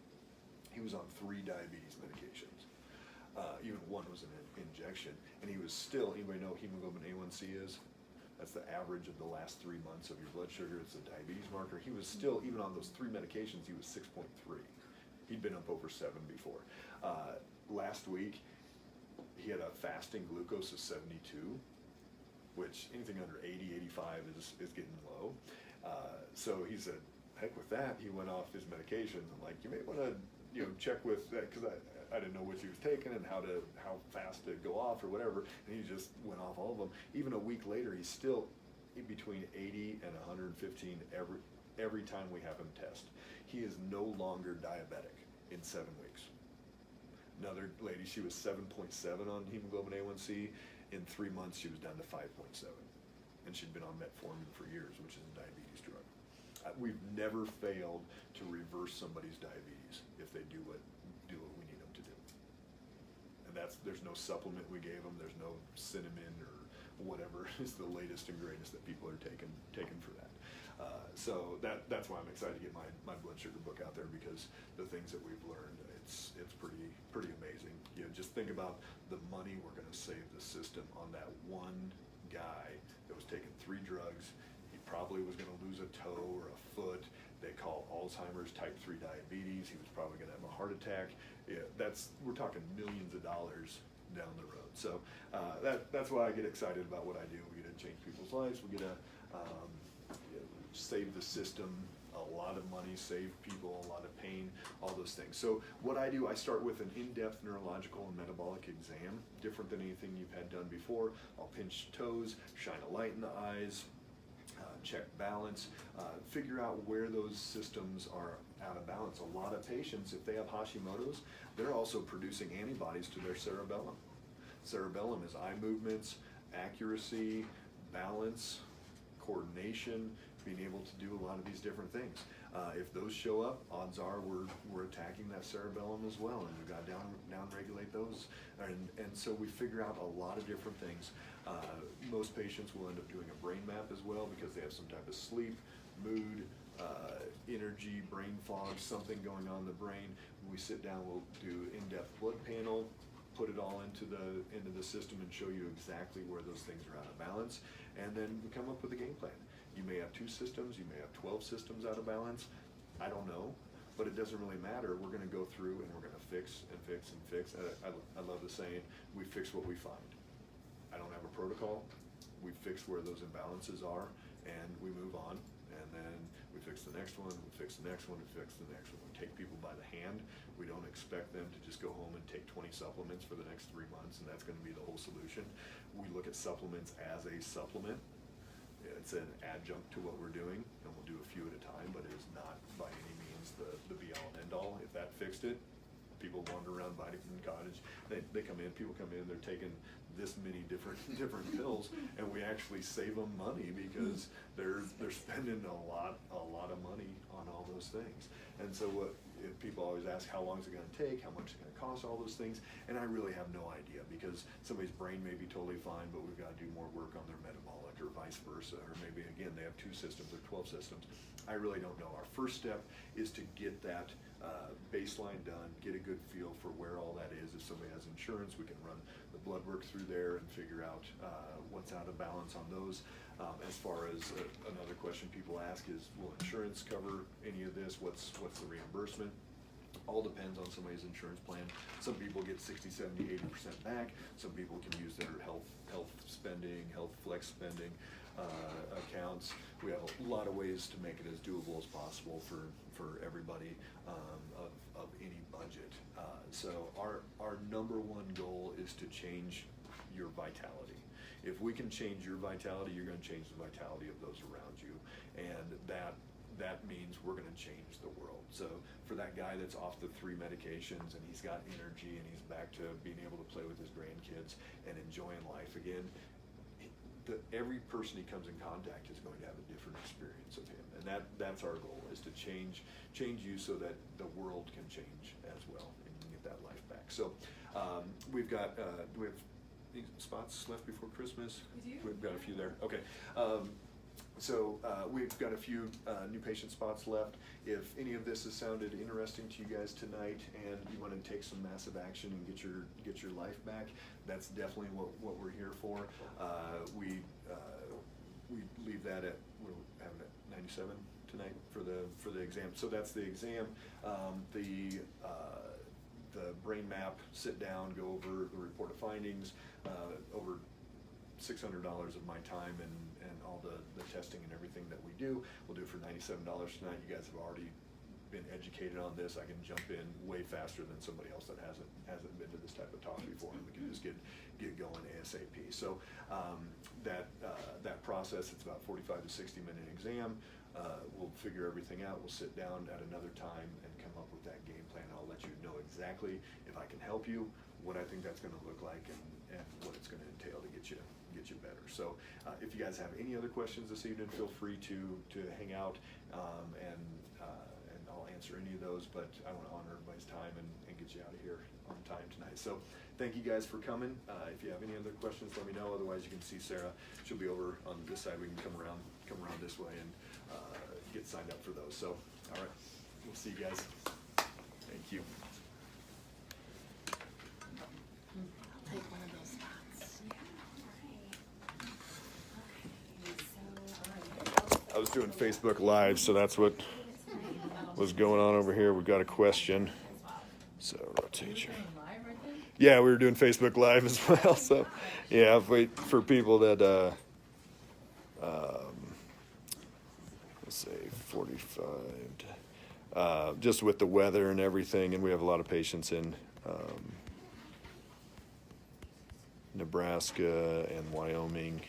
[SPEAKER 1] He was on 3 diabetes medications. Even one was an injection, and he was still. Anybody know what hemoglobin A1C is? That's the average of the last 3 months of your blood sugar. It's a diabetes marker. He was still, even on those 3 medications, he was 6.3. He'd been up over 7 before. Last week, he had a fasting glucose of 72, which anything under 80, 85 is getting low. So he said, heck with that. He went off his medications. I'm like, you may want to check with that, because I didn't know which he was taking and how fast to go off or whatever, and he just went off all of them. Even a week later, he's still in between 80 and 115 every time we have him test. He is no longer diabetic in 7 weeks. Another lady, she was 7.7 on hemoglobin A1C. In 3 months, she was down to 5.7, and she'd been on metformin for years, which is a diabetes drug. We've never failed to reverse somebody's diabetes if they do what we need them to do. And there's no supplement we gave them. There's no cinnamon or whatever is the latest and greatest that people are taking for that. So that's why I'm excited to get my blood sugar book out there, because the things that we've learned, it's pretty amazing. Just think about the money we're going to save the system on that one guy that was taking 3 drugs. He probably was going to lose a toe or a foot. They call Alzheimer's type 3 diabetes. He was probably going to have a heart attack. We're talking millions of dollars down the road. So that's why I get excited about what I do. We get to change people's lives. We get to save the system a lot of money, save people a lot of pain, all those things. So what I do, I start with an in-depth neurological and metabolic exam, different than anything you've had done before. I'll pinch toes, shine a light in the eyes, check balance, figure out where those systems are out of balance. A lot of patients, if they have Hashimotos, they're also producing antibodies to their cerebellum. Cerebellum is eye movements, accuracy, balance, coordination, being able to do a lot of these different things. If those show up, odds are we're attacking that cerebellum as well, and we've got to down regulate those. And so we figure out a lot of different things. Most patients will end up doing a brain map as well, because they have some type of sleep, mood, energy, brain fog, something going on in the brain. When we sit down, we'll do in-depth blood panel, put it all into the system and show you exactly where those things are out of balance, and then we come up with a game plan. You may have 2 systems, you may have 12 systems out of balance. I don't know, but it doesn't really matter. We're going to go through and we're going to fix and fix and fix. I love the saying, we fix what we find. I don't have a protocol. We fix where those imbalances are, and we move on. And then we fix the next one, we fix the next one, we fix the next one. We take people by the hand. We don't expect them to just go home and take 20 supplements for the next 3 months, and that's going to be the whole solution. We look at supplements as a supplement. It's an adjunct to what we're doing, and we'll do a few at a time, but it is not by any means the be-all and end-all. If that fixed it, people wander around Vitamin Cottage. People come in, they're taking this many different pills, and we actually save them money, because they're spending a lot of money on all those things. And so if people always ask, how long is it going to take, how much is it going to cost, all those things, and I really have no idea, because somebody's brain may be totally fine, but we've got to do more work on their metabolic, or vice versa, or maybe again they have 2 systems or 12 systems. I really don't know. Our first step is to get that baseline done, get a good feel for where all that is. If somebody has insurance, we can run the blood work through there and figure out what's out of balance on those. As far as another question people ask is, will insurance cover any of this? What's the reimbursement? all depends on somebody's insurance plan. Some people get 60, 70, 80% back. Some people can use their health spending, health flex spending accounts. We have a lot of ways to make it as doable as possible for everybody of any budget. So our number one goal is to change your vitality. If we can change your vitality, you're going to change the vitality of those around you, and that means we're going to change the world. So for that guy that's off the 3 medications and he's got energy and he's back to being able to play with his grandkids and enjoying life again, every person he comes in contact is going to have a different experience of him, and that's our goal, is to change you so that the world can change as well and you can get that life back. So we have any spots left before Christmas?
[SPEAKER 2] We do.
[SPEAKER 1] We've got a few there. Okay. So we've got a few new patient spots left. If any of this has sounded interesting to you guys tonight and you want to take some massive action and get your life back, that's definitely what we're here for. We leave that at, we're having it 97 tonight for the exam. So that's the exam. The brain map, sit down, go over the report of findings, over $600 of my time and all the testing and everything that we do. We'll do it for $97 tonight. You guys have already been educated on this. I can jump in way faster than somebody else that hasn't been to this type of talk before, and we can just get going ASAP. So that process, it's about 45 to 60-minute exam. We'll figure everything out. We'll sit down at another time and come up with that game plan. I'll let you know exactly if I can help you, what I think that's going to look like, and what it's going to entail to get you better. So if you guys have any other questions this evening, feel free to hang out, and I'll answer any of those, but I want to honor everybody's time and get you out of here on time tonight. So thank you guys for coming. If you have any other questions, let me know. Otherwise, you can see Sarah. She'll be over on this side. We can come around this way and get signed up for those. So all right, we'll see you guys. Thank you.
[SPEAKER 5] I'll take one of those spots.
[SPEAKER 1] I was doing Facebook Live, so that's what was going on over here. We've got a question. So rotate your. Yeah, we were doing Facebook Live as well. So yeah, wait for people that let's say 45. Just with the weather and everything, and we have a lot of patients in Nebraska and Wyoming.